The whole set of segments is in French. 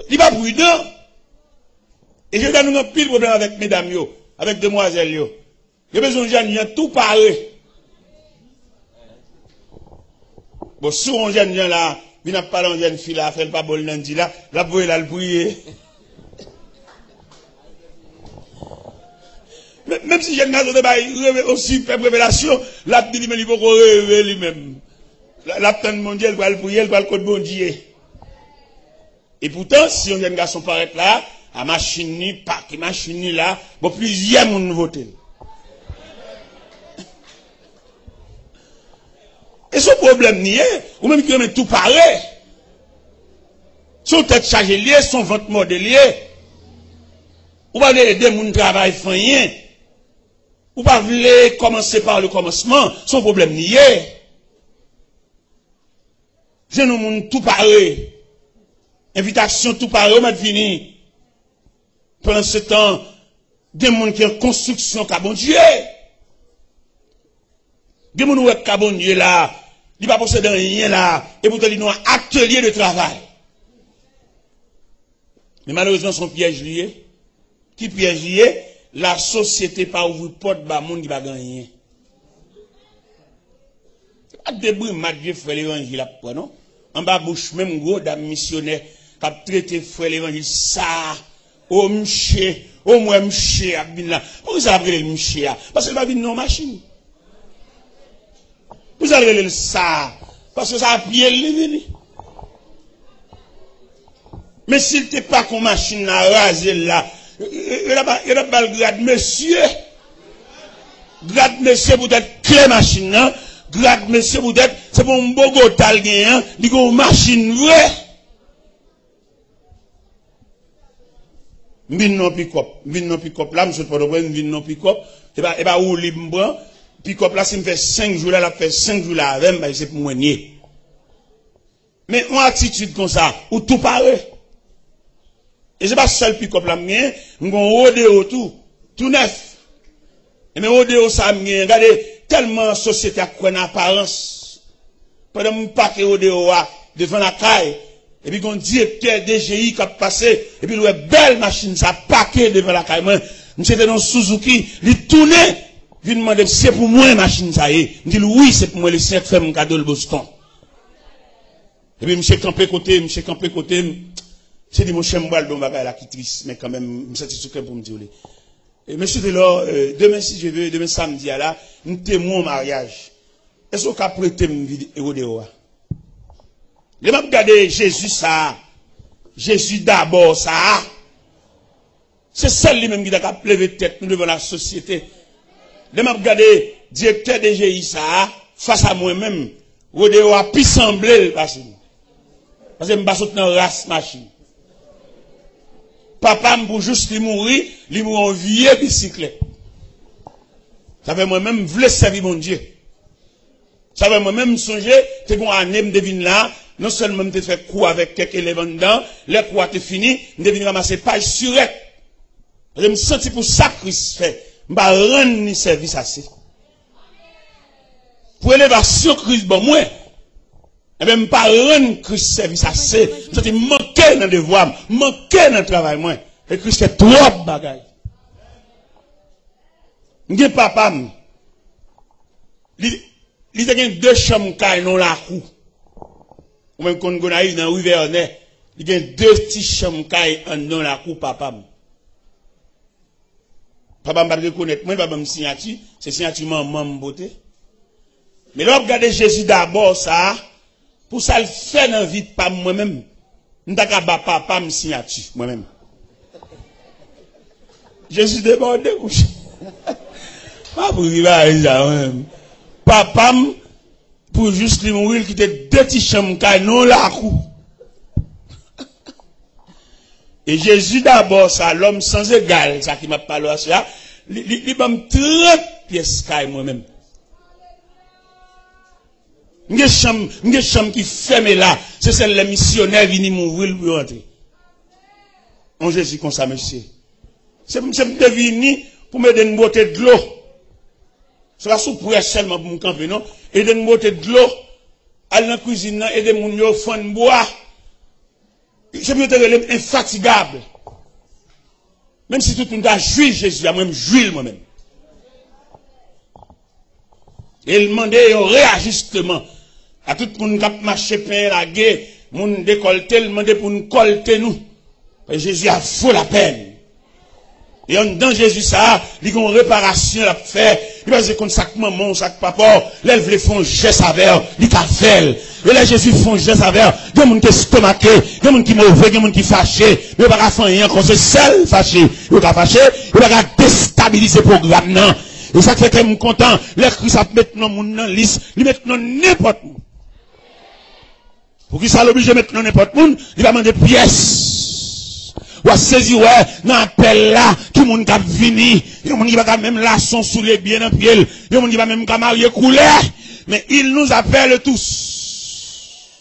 Il va prudent. Et je donne un pile problème avec mesdames, avec demoiselles. Il y a besoin de gens tout parler. Bon, si on jeune là, il n'a pas de jeune fille là, fait pas bon lundi là, la boue là, le prier. Même si jeune n'a aussi fait révélation, la dit lui-même, il faut qu'on rêve lui-même. La tante mondiale, il va le prier, il va le code bon Dieu. Et pourtant, si un jeune garçon paraît là, à machine ni pas, qui machine ni là, bon, plusieurs moun votent. Et ce problème n'y est, ou même qui aime tout parler. Son tête chargée liée, son ventre modélié. Ou pas aider moun travail rien. Ou pas voulez commencer par le commencement, son problème n'y est. J'ai nous moun tout parler. Invitation tout parler, on m'a fini. Pendant ce temps, des gens qui ont construction qu'a bon Dieu. Des gens qui ont bon Dieu là, ils ne possédent rien là, et pourtant ils ont un atelier de travail. Mais malheureusement, son piège lié. Qui piège lié? La société pas ouvrir porte ba moun qui va gagner. A débris Mathieu frère l'évangile après non? En bas bouche même gros dame missionnaire qui a traité frère l'évangile ça. Oh m'ché, oh moi m'ché abina. Pourquoi ça appelle le m'ché? Parce que va venir non machine. Vous allez le ça parce que ça a pied le mais s'il t'est pas qu'on machine à raser là, il a pas le grade monsieur. Grade monsieur pour être clé machine là, grade monsieur pour être c'est pour un beau gotal gagnant, dit qu'on machine vrai. Vin non pick-up là, monsieur pas de vin non pick-up, et bah ou libre, pick-up là, si me fait 5 jours là, la fait 5 jours là, avec, bah, c'est pour moi nier. Mais, une attitude comme ça, ou tout paraît. Et c'est pas seul pick-up là, mais, m'gon rodéo tout neuf. Et mais rodéo ça, regardez, tellement société a quoi en apparence. Pendant mon paquet rodéo devant la caille, et puis, qu'on directeur DGI qui a passé, et puis, il y a belle machine, ça paquet devant la caille. Moi, monsieur dans Suzuki, il tournait, il demandait, c'est pour moi, machine, ça y est. Il dit, oui, c'est pour moi, le 7 femmes, cadeau le Boston. Et puis, monsieur campé côté, c'est dit, mon chien m'boile, donc, la qui triste, mais quand même, je suis souqué pour me dire, et monsieur Delors, demain, si je veux, demain samedi, là, nous témoin au mariage. Est-ce qu'on a prêté me vidéo? Je vais regarder Jésus ça. Jésus d'abord ça. C'est celle lui-même qui a levé tête nous devant la société. Je vais regarder directeur de GI ça face à moi-même. Rodéo a pu sembler parce que je me bats dans race machine. Papa pour juste mourir en vieux bicyclette. Ça fait moi-même voulais servir mon Dieu. Ça fait moi-même songer que bon année me devine là. Non seulement me fait coup avec quelques éléments dedans, les coups étaient finis, je devine ramasser page surette. Je me sens pour ça que Christ fait. Je ne vais pas rendre ni service assez. Pour élévation Christ, bon, moi, je ne vais pas rendre Christ service assez. Je vais manquer dans le devoir, manquer dans le travail, moi. Et Christ fait trop de bagailles. Je dis papa, il y a 2 chambres qui sont la cour. Ou même quand on arrive dans Rivernais, il y a 2 petits chambres dans la cour, papa. Papa m'a reconnaître, moi, papa me signature, c'est signature maman beauté. Mais là, regardez Jésus d'abord, ça, pour ça le faire dans la vie de pas moi-même. N'ta ka ba papa me signature, moi-même. Jésus débordé, couché. Pas pour vivre à ça, moi-même. Papa, pour juste lui mourir, qui était 2 petits chambres, non la cour. Et Jésus d'abord, ça, l'homme sans égal, ça qui m'a parlé à ça, il m'a 30 pièces caille moi-même. Une chambre qui ferme là, c'est celle les missionnaires viennent mourir pour rentrer. On Jésus comme ça, monsieur. C'est devenu pour me donner une beauté de l'eau. C'est la soupe seulement pour me camper, non? Et donner une beauté de l'eau, aller dans la cuisine, aider mon yo fond bois. Je peux te relève infatigable. Même si tout le monde a joué Jésus, moi-même, joué moi-même. Et il demandait un réajustement à tout le monde qui a marché pain la guerre, moun décolleté, il demandait pour nous colter nous. Et Jésus a fou la peine. Et en dans Jésus ça, il y a une réparation à faire. Il va dire comme ça que maman, ça que papa, là, il voulait faire un geste avec, il a fait. Et là, Jésus fait un geste avec, il y a des gens qui sont stomaqués, il y a des gens qui sont mauvais, il y a des gens qui sont fâchés, mais il ne va pas faire rien quand c'est seul fâché. Il va pas fâché, il va pas déstabiliser le programme, non. Et ça fait que je suis content, les Christ a maintenant mon dans liste, il met dans n'importe où. Pour qu'il soit obligé de mettre dans n'importe où, il va demander pièces. Ou à saisir, ouais, dans l'appel là, qui moun kap vini, yon moun qui va même laçon sous les biens dans pied, yon moun qui va même marier couler, mais il nous appelle tous.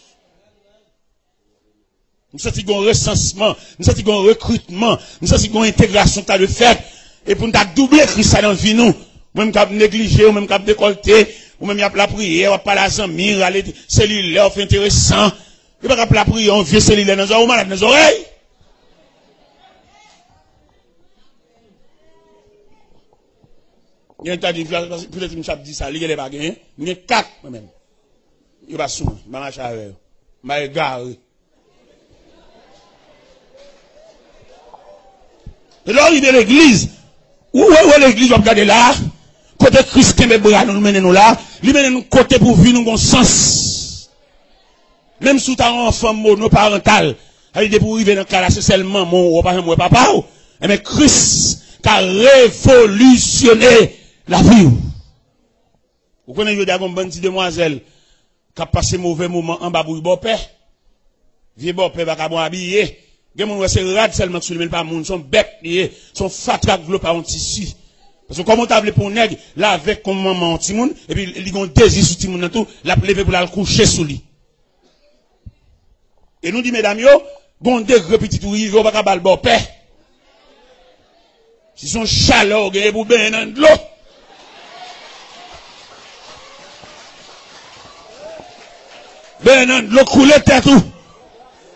Nous sentons qu'on recensement, nous sentons qu'on recrutement, nous sentons qu'on intégration t'as de fait, et pour nous doubler Christ dans vie nous, même kap négliger, ou même kap décolleter, ou même y a la prière, ou pas la zami, aller cellulaire, fait intéressant, il va pas la prière, on vieux cellulaire dans les oreilles, ou malade dans les oreilles. Il y a un tas de peut-être une chape dit ça, il y a des bagages, il y a 4 moi-même. Il va sous, il va marcher avec eux. Il va égarer. Et là, il est l'église. Où est l'église, on va regarder là? Côté Christ qui nous mène nous là, il mène nous côté pour vivre nous bon sens. Même sous ta enfant monoparental, il est pour vivre dans le cas là, c'est seulement mon papa. Mais Christ qui a révolutionné la vie. Vous connaissez, il y a une bonne petite demoiselle qui a passé mauvais moment en bas pour le père. Vieux père va pas habiller. Il y a des gens qui sont rades seulement sur le pas monde, sont bêtes, sont fatras par un tissu. Parce que comme on t'a pour nègre, là avec comme maman petit monde, et puis ils ont désir sur petit monde tout, la lever pour la coucher sous lui. Et nous dit mesdames yo, bon degré petit tout, il va pas le père. Si son chaleur, il pour bien dans de l'eau. Ben dans de l'eau couler tête tout.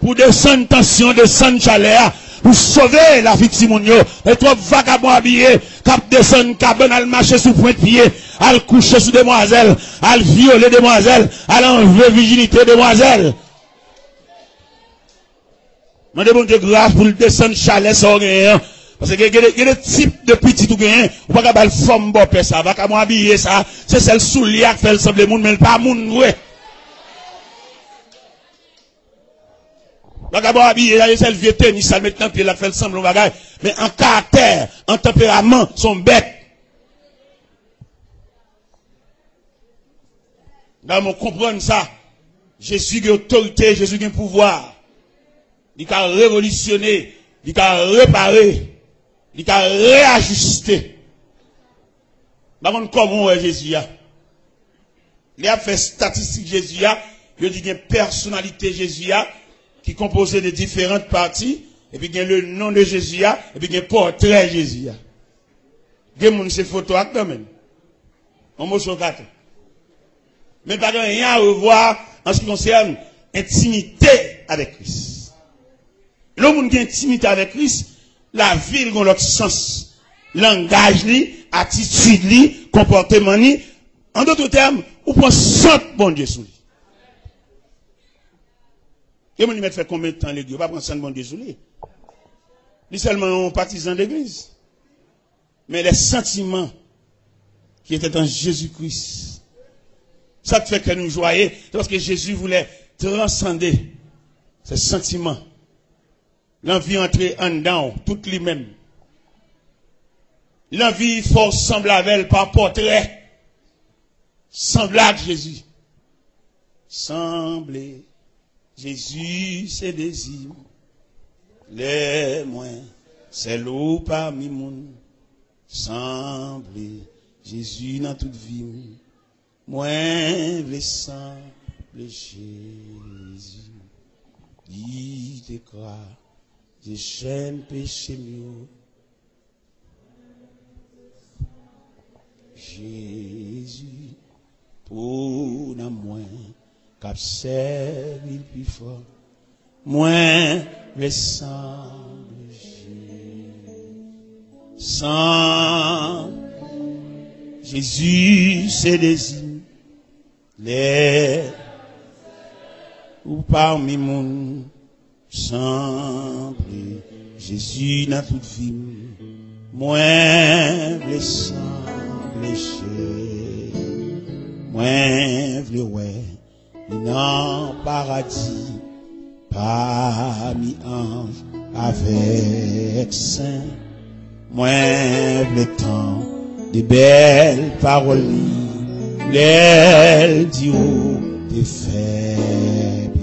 Pour descendre tension, descendre chaleur, pour sauver la vie de Simonio. Et toi, vagabond habillé, cap descendre cabane, al marcher sous point de pied, al coucher sous demoiselle, al violer demoiselle, al enlever virginité demoiselle. Mandez bon Dieu grâce pour le descendre chaleur sans rien. Parce qu'il y a des types de petits tout gagnent, ou pas qu'à le forme bon père ça, va qu'à m'habiller ça, c'est celle sous lit qui fait le semble monde, mais pas monde, ouais. Va qu'à m'habiller, c'est le vieux tennis, ça maintenant, puis il a fait le semble, mais en caractère, en tempérament, sont bêtes. Là, on comprend ça. Jésus a autorité, Jésus a pouvoir. Il a révolutionné, il a réparé. Il a réajusté. D'abord, comment est Jésus? Il a fait statistique Jésus. Il a dit qu'il y a une personnalité Jésus qui est composée de différentes parties. Et puis il y a le nom de Jésus. Et puis il y a un portrait Jésus. Il y a des photos quand même. On m'a sur 4. Mais pas rien à revoir en ce qui concerne intimité avec Christ. L'homme qui a intimité avec Christ, la vie, dans l'autre sens. Langage, attitude, comportement, en d'autres termes, on prend 100 bon Dieu sous lui. Et on y fait combien de temps l'église? On va prendre 100 bon Dieu sous lui. Lui seulement un partisan d'église. Mais les sentiments qui étaient en Jésus-Christ, ça fait que nous joyons, parce que Jésus voulait transcender ces sentiments. L'envie entrer en dedans, toute lui-même. L'envie faut sembler avec elle par portrait. Semblable Jésus. Sembler Jésus, c'est désir. Les moins, c'est l'eau parmi moun. Sembler Jésus dans toute vie. Moins les sembler Jésus. Il te croit. Des chaînes péché mieux. Jésus, pour la moins, qu'observe il plus fort. Moins le sang de Jésus. Sans Jésus, c'est désigne les ou parmi mon sang. Jésus n'a toute vie, moins le sang léché, moins le ouais, dans paradis, parmi anges avec saints, moins le temps des belles paroles, les diront des faibles,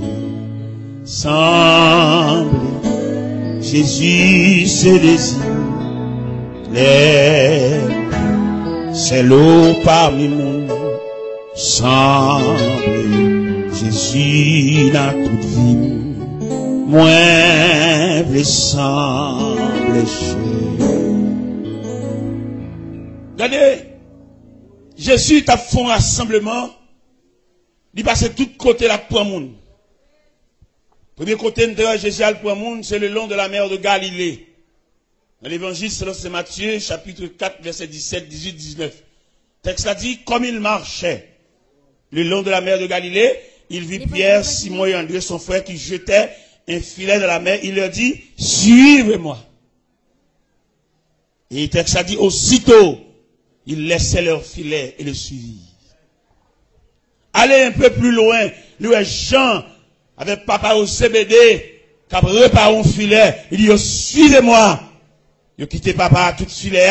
semble Jésus se désigne, c'est l'eau parmi nous, semble Jésus dans toute vie, moins le semble chez. Regardez, Jésus t'a fait un rassemblement, il passe tout côté là pour le monde. Premier côté de Jésus pour le monde, c'est le long de la mer de Galilée. Dans l'évangile selon Saint Matthieu, chapitre 4, verset 17, 18, 19. Le texte a dit, comme il marchait le long de la mer de Galilée, il vit Pierre, Simon et André, son frère, qui jetaient un filet dans la mer. Il leur dit, suivez-moi. Et le texte a dit, aussitôt, ils laissaient leur filet et le suivirent. Allez un peu plus loin, nous, Jean, avec papa au CBD, qui a préparé un filet, il dit, suivez-moi. Il a quitté papa à tout filet,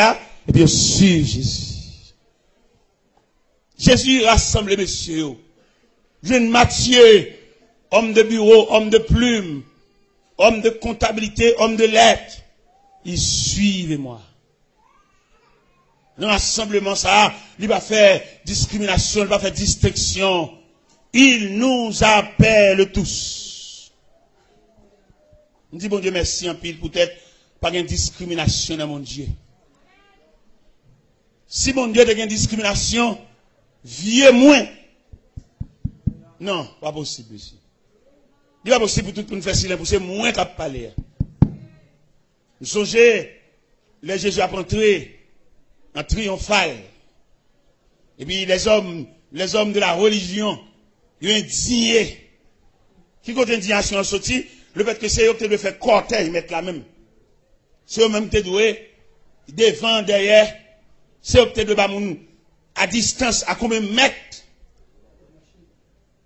et puis il suit Jésus. Jésus rassemble messieurs. Jeune Matthieu, homme de bureau, homme de plume, homme de comptabilité, homme de lettres. Il suivez-moi. Dans l'assemblement, ça, il va faire discrimination, il va faire distinction. Il nous appelle tous. On dit, bon Dieu, merci en pile, peut-être, pas de discrimination dans mon Dieu. Si mon Dieu a une discrimination, vieux moins. Non, pas possible ici. Il n'est pas possible pour tout le monde faire silence, pour c'est moins qu'à parler. Vous songez, les Jésus a entré en triomphal. Et puis les hommes de la religion, ils ont indigné. Qui compte indignation en sorti? Le fait que c'est eux qui doivent faire cortège, mettre la même. C'est eux-mêmes qui doivent devant, derrière. C'est eux qui doivent à distance, à combien de mètres.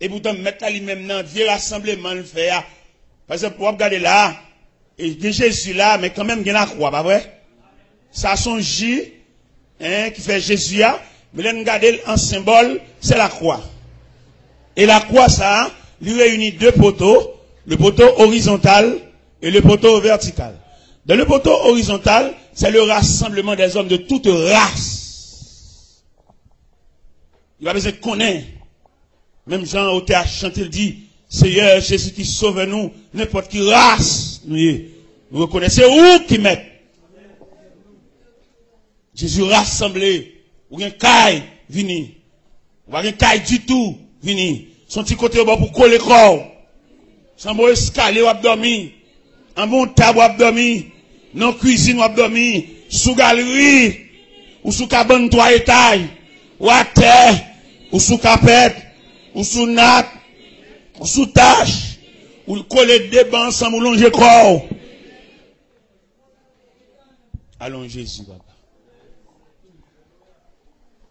Et pourtant, mettre là lui-même dans le vieux rassemblement, le fait. Par exemple, pour regarder là, et Jésus là, mais quand même, il y a la croix, pas vrai? Ça son J, hein, qui fait Jésus là, mais là, regardez en symbole, c'est la croix. Et la croix, ça, lui réunit deux poteaux, le poteau horizontal et le poteau vertical. Dans le poteau horizontal, c'est le rassemblement des hommes de toute race. Il va besoin de connaître. Même Jean au théâtre chanté, il dit, Seigneur Jésus qui sauve nous, n'importe qui race, nous reconnaissons où qui met. Jésus rassemblé, ou un caille, vini. Ou un caille du tout, vini. Son petit côté au bas pour coller le corps. Sans bon escalier ou abdomen. En bon table ou abdomen. Non cuisine ou abdomen. Sous galerie. Ou sous cabane 3 étages. Ou à terre. Ou sous capette. Ou sous natte. Ou sous tâche. Ou coller des bancs sans moulonger le corps. Allons Jésus, papa.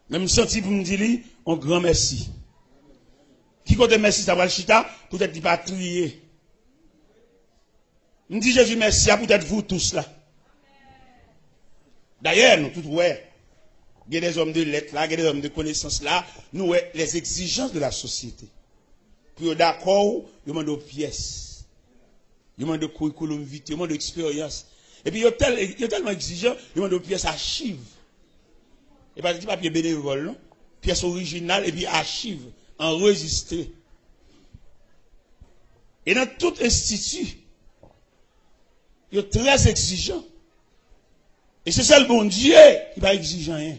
Même senti pour me dire, un grand merci. Qui côté merci, ça va le chita, peut-être qu'il va trier. Me dit Jésus merci, peut-être vous tous là. D'ailleurs, nous tous, ouais, il y a des hommes de lettres là, il y a des hommes de connaissances là, nous, ouais, les exigences de la société. Puis d'accord, il demande aux pièces. Il demande de curriculum vitae, il demande d'expérience. Et puis il y a tellement exigeant, il demande aux pièces archives. Et pas des papiers bénévoles, non? Pièces originales et puis archives, enregistrées. Et dans tout institut, il est très exigeant. Et c'est ça le bon Dieu qui va exiger rien.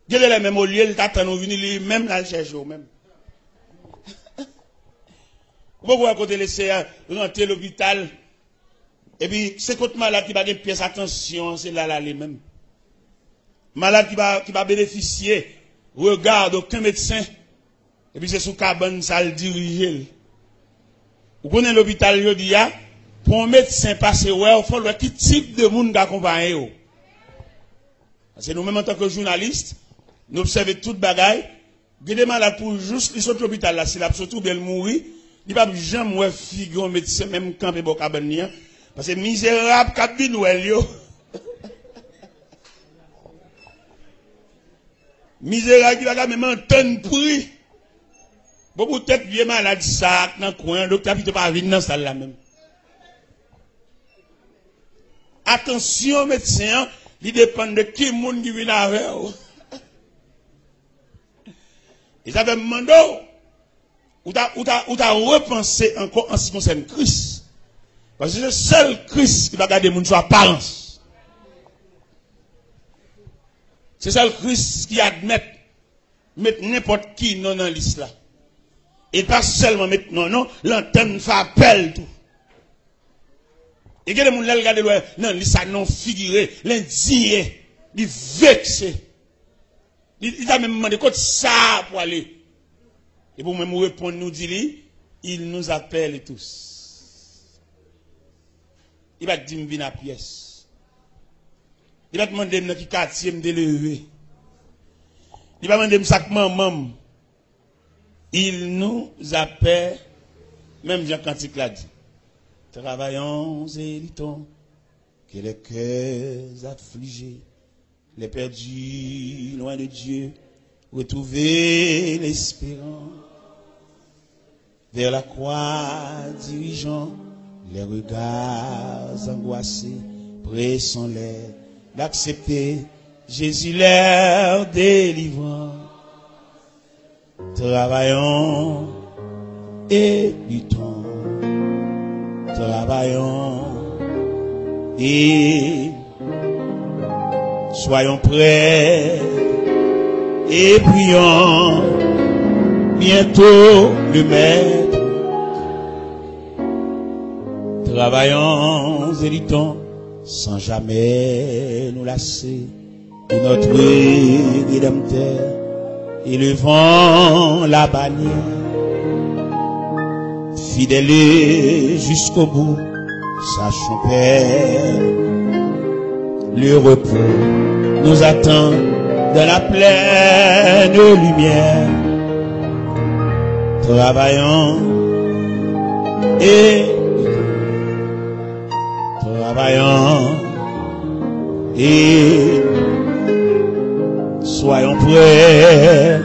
Dieu est le même au lieu, il t'attend, nous venir même là le chercher au même. Beaucoup à côté laisser rentrer l'hôpital. Et puis, c'est contre malade qui va gagner pièce attention, c'est là les mêmes. Malade qui va bénéficier, regarde aucun médecin. Et puis c'est sous cabane, ça le dirige. Vous connaissez l'hôpital, il dit, pour un médecin passer, ouais, il faut voir quel type de monde d'accompagner. Parce que nous-mêmes, en tant que journalistes, nous observons toute bagaille. Il y a des malades pour juste, ils sont à l'hôpital là, s'il a surtout bien mourir, il va jamais figurer un médecin, même camper pour cabane. Parce que misérable, cabine ou elle, yo. Misérable qui va même entendre prix. Beaucoup de têtes vieux malades, ça, dans le coin, docteur, il ne peut pas venir dans cette salle là même. Attention, médecin, il dépend de qui monde qui vient avec vous. Ils avaient demandé, ou t'as repensé encore en ce qui concerne Christ. Parce que c'est le seul Christ qui va garder mon sur apparence. C'est le seul Christ qui admet mettre n'importe qui non dans l'islam. Et pas seulement mettre non, l'antenne fait appel tout. Et que les gens regardent non, l'islam non figuré, l'indigné, il vexé. Il a même demandé quoi ça pour aller. Et pour même répondre, nous dit, il nous appelle tous. Il va dire, viens à pièce. Il va demander, dans quel quartier me délever. Il va demander, ça que maman. Il nous appelle, même Jean Cantique l'a dit. Travaillons et luttons, que les cœurs affligés, les perdus loin de Dieu, retrouver l'espérance. Vers la croix dirigeant, les regards angoissés, pressons-les d'accepter Jésus leur délivrant. Travaillons et luttons, travaillons et soyons prêts et prions bientôt le Maître. Travaillons et luttons sans jamais nous lasser pour notre Rédempteur. Élevons la bannière, fidèles jusqu'au bout, sachons Père, le repos nous attend dans la pleine lumière. Travaillons et soyons prêts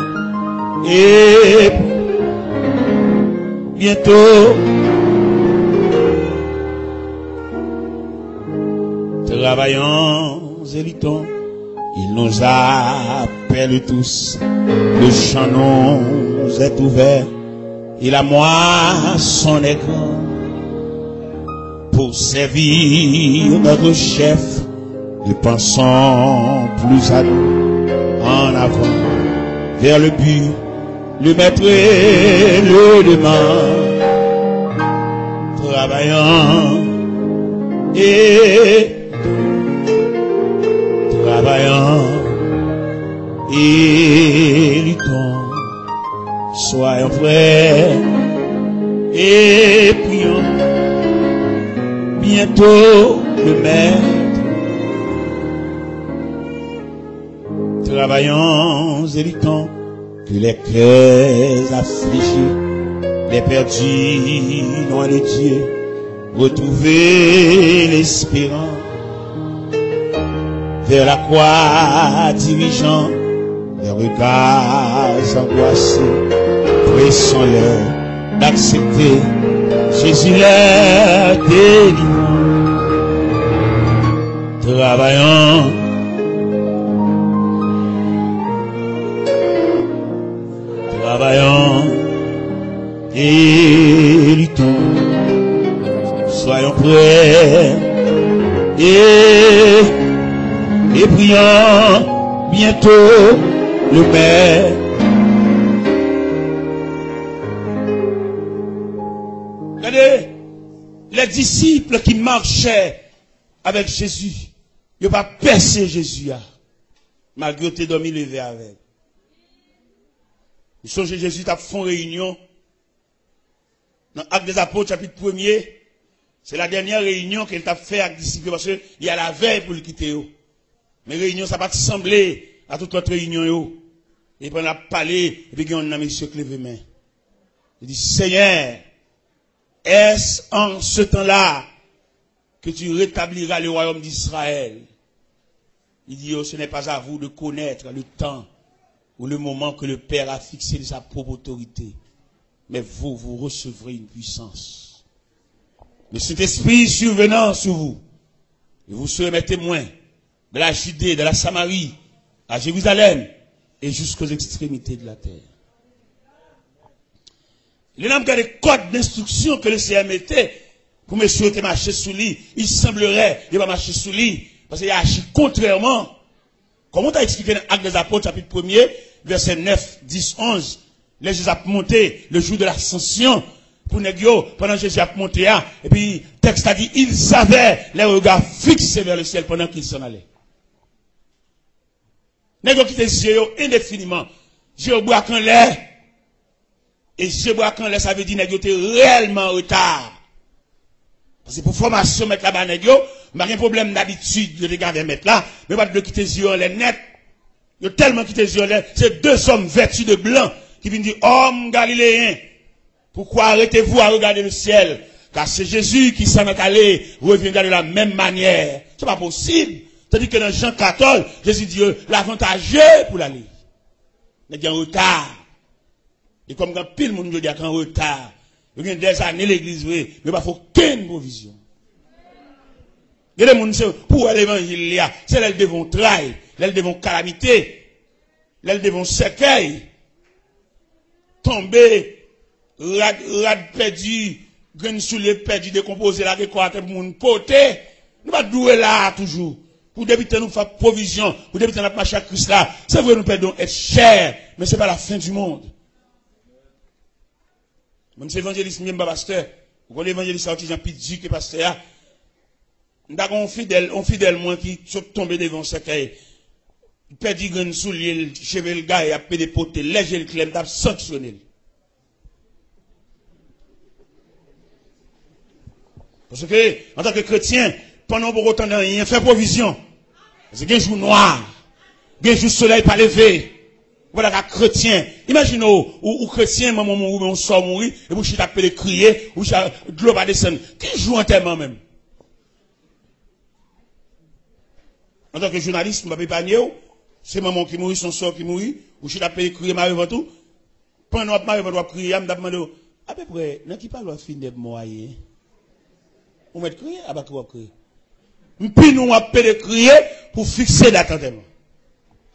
et bientôt travaillons et luttons. Il nous appelle tous, le champ nous est ouvert et la moisson est grande pour servir notre chef. Nous pensons plus à nous, en avant, vers le but, le maître et le demande. Travaillant et luttons. Soyons frères et prions. Bientôt le maître. Travaillons et luttons, que les cœurs affligés, les perdus loin de Dieu, retrouver l'espérance. Vers la croix dirigeant, les regards angoissés, pressons-leur d'accepter Jésus leur délivrant. Travaillons et luttons, soyons prêts et prions bientôt le Maître. Les disciples qui marchaient avec Jésus, ils n'ont pas percé Jésus, malgré que tu es dormi levé avec. Vous songez Jésus a fait une réunion dans l'Acte des Apôtres, chapitre 1er. C'est la dernière réunion qu'il a fait avec les disciples parce qu'il y a la veille pour le quitter. Mais réunion, ça va sembler à toute autre réunion. Et puis on a parlé, et puis on a monsieur qui lève main. Il dit, Seigneur, est-ce en ce temps-là que tu rétabliras le royaume d'Israël? Il dit, oh, ce n'est pas à vous de connaître le temps ou le moment que le Père a fixé de sa propre autorité. Mais vous recevrez une puissance. Le Saint-Esprit survenant sur vous, et vous serez mes témoins de la Judée, de la Samarie, à Jérusalem, et jusqu'aux extrémités de la terre. Les gens qui ont des codes d'instruction que le Seigneur mettait pour monsieur te marcher sous lui, il semblerait qu'il va marcher sous lui, parce qu'il a agi contrairement. Comment tu as expliqué dans l'Acte des Apôtres, chapitre 1er, verset 9, 10, 11, les Jésus a monté le jour de l'ascension, pour Négio, pendant que Jésus a monté, et puis, texte a dit, ils avaient les regards fixés vers le ciel pendant qu'ils s'en allaient. Négio qui était yeux indéfiniment. Dieu boit qu'un lait. Et Dieu boit qu'un lait, ça veut dire Négio était réellement en retard. Parce que pour formation, mettre là-bas, Négio, il n'y a pas de problème d'habitude de regarder mettre là, mais pas de quitter les yeux en lait net. Il y a tellement quitté les yeux en lait. C'est deux hommes vêtus de blanc qui viennent dire, homme galiléen, pourquoi arrêtez-vous à regarder le ciel? Car c'est Jésus qui s'en est allé, reviendra de la même manière. C'est pas possible. C'est-à-dire que dans Jean 14, Jésus dit, l'avantageux pour l'aller. Il y a un retard. Et comme quand pile monde dit qu'il y a un retard, il y a des années l'église, mais il n'y a pas aucune provision. Il y a des gens pour l'évangile, c'est là qu'ils devons trahir, là ils devons calamité, là ils devons cercueil, tomber, rad perdu, graine sous les perdu, décomposer la décoration pour moun poter. Nous pas doué là toujours. Pour débuter nous faire provision, pour débuter notre marche à Christ là. C'est vrai nous perdons être cher, mais c'est pas la fin du monde. Même si l'évangéliste même pas pasteur, vous connaissez l'évangéliste sorti Jean Pidji qui pasteur. Nous avons un fidèle moins qui sont tombés devant ce cahier. Il perdu graine sous l'île, cheveux le gars et a pédé poter, léger le clem, t'a sanctionné. Parce que, en tant que chrétien, pendant pour autant de rien, fait provision. Parce qu'il y a un jour noir, il y a un jour soleil pas levé. Voilà qu'un chrétien, imaginez, ou chrétien, maman mourir, on sort mourir, et vous chitez appelé crier, ou chitez de l'eau va descendre. Qui joue enterrement même? En tant que journaliste, je ne vais pas épargner, c'est maman qui mourit, son sort qui mourit, ou chitez appelé crier, Marie Ventou. Pendant que Marie Ventou crier, je me demande, à peu près, n'a qui parle de finir de moyen? On va crier, à battre crier. Puis nous appelons crier pour fixer l'attentement.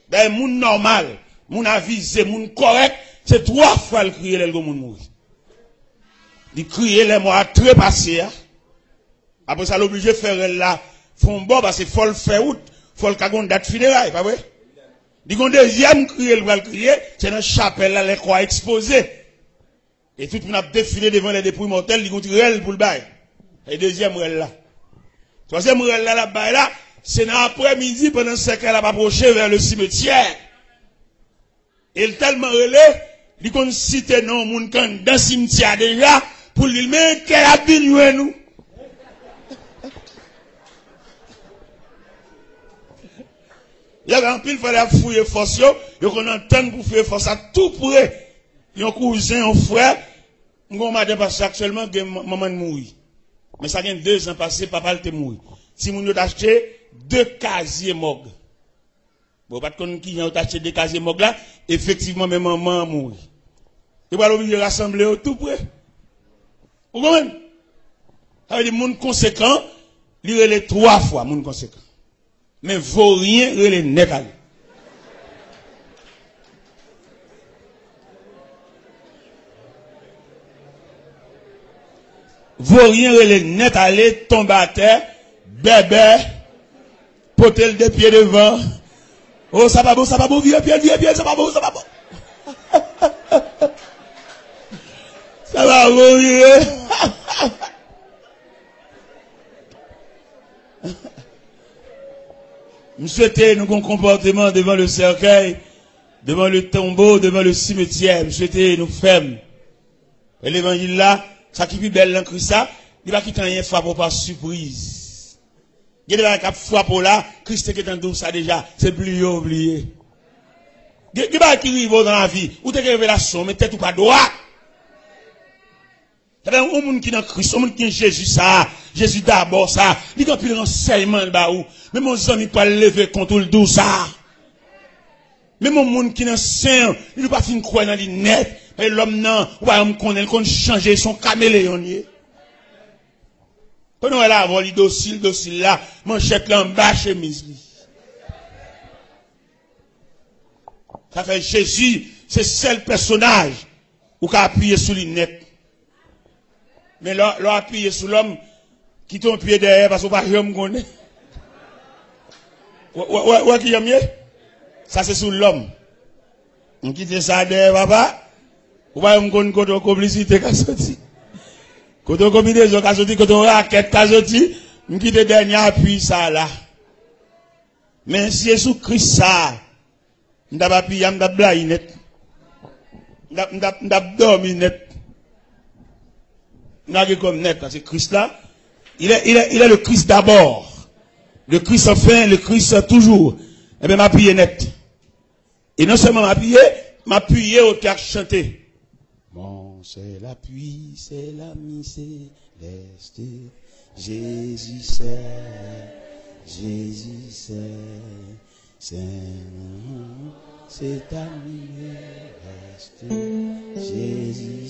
D'ailleurs, moun normal, moun avisé, moun correct, c'est 3 fois le crier le moun mourir. Il crier les mots très passés. Après ça, l'obligé de faire là, font bon parce qu'il faut le faire out, faut le cagon date funérailles, pas vrai? Il y a un deuxième crier, le crier, c'est dans la chapelle là, les croix exposées. Et tout le monde a défilé devant les dépouilles mortelles, il y a un tirel pour le bail. Et deuxième rel là. Troisième rel là, là, c'est dans l'après-midi, pendant ce qu'elle a approché vers le cimetière. Et il tellement relé, il qu'on cite non, moun kan dans le cimetière déjà, pour lui, mais qu'elle a bien nous. Il y a un pile, il fallait fouiller force, il qu'on entend pour fouiller force à tout près. Il y a un cousin, un frère, on m'a dit parce actuellement que maman mourit. Mais ça vient 2 ans passés, papa était mort. Si vous avez acheté 2 casiers morgues. Bon, pas de connaître qui a acheté 2 casiers morgues là, effectivement, même maman mourit. Et voilà, vous rassembler au tout près. Vous comprenez? Ça veut dire, monde conséquent, il est les 3 fois, monde conséquent. Mais vaut rien, il est net à lui. Vaut rien, il est net à lui, tombe à terre, bébé, potel de pieds devant. Oh, ça va beau, vieux, ça va beau, ça va beau. Ça va beau, vieux. Je souhaitais nous comportement devant le cercueil, devant le tombeau, devant le cimetière. Je souhaitais nous fermes. Et l'évangile là, ça qui est plus belle dans Christ, ça, il va quitter rien frappe par surprise. Il y a des gens qui frappent là, Christ qui est en douce ça déjà, c'est plus oublié. Il y a des gens qui arrivent dans la vie, ou des révélations, mais tête ou pas droit. Il y a des gens qui sont dans Christ, des gens qui sont Jésus ça, Jésus d'abord ça, il y a plus renseignement là où, mais mon ami pas lever contre le dos ça. Mais mon monde qui est saint, il ne pas fin croire dans les net, mais l'homme non, ou pas on connaît, qu'on changer son caméléon. Quand on est là, avoir les docile là, manchette là en bas, chemise. Ça fait Jésus, c'est le seul personnage où qui a appuyé sur les net. Mais là, appuyé sur l'homme qui tombe pied derrière parce qu'on va pas me connaître. Ouais, qui aime mieux? Ça c'est sur l'homme. On quitte ça derrière, papa. Ou pas me connaître côté complicité qu'a sorti. Côté combinaison qu'a sorti, côté raquette qu'a sorti, on quitte dernier appui ça là. Mais si Jésus Christ ça, m'da pas piller, m'da blaye net. M'da dormi net. M'da comme net, parce que Christ là, il est le Christ d'abord. Le Christ enfin, le Christ toujours. Eh bien, m'appuyer net. Et non seulement m'appuyer au théâtre chanté. Bon, c'est l'appui, c'est l'ami céleste. Jésus c'est ami céleste. Jésus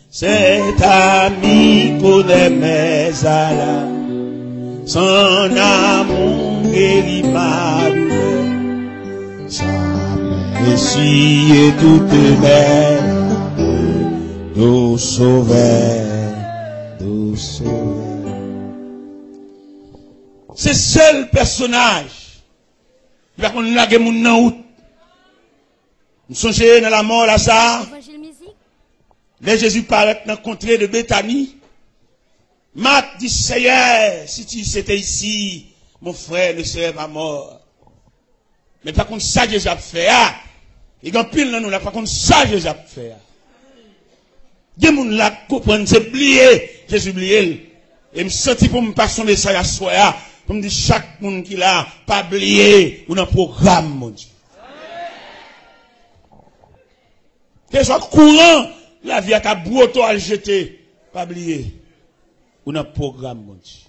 cet ami connaît mes alas. Son amour guérit ma douleur. Sa merci et toute belle. Nous sauveur. C'est seul personnage. Il va qu'on lague mon nan out. Nous songeons dans la mort Lazare. Les Jésus paraît dans la contrée de Béthanie. Marc dit, Seigneur, si tu étais ici, mon frère ne serait pas mort. Mais par contre, ça, Jésus a fait. Il y a pile dans nous là, par contre, ça, Jésus a fait. Il y a des gens là qui comprennent, c'est oublié. Jésus oublié. Et me senti pour me passer son message à soi. Pour me dire, chaque monde qui l'a, pas oublié, ou dans le programme, mon Dieu. Que soit courant, la vie à ta brouto à le jeter, pas oublier. Ou dans le programme, mon Dieu.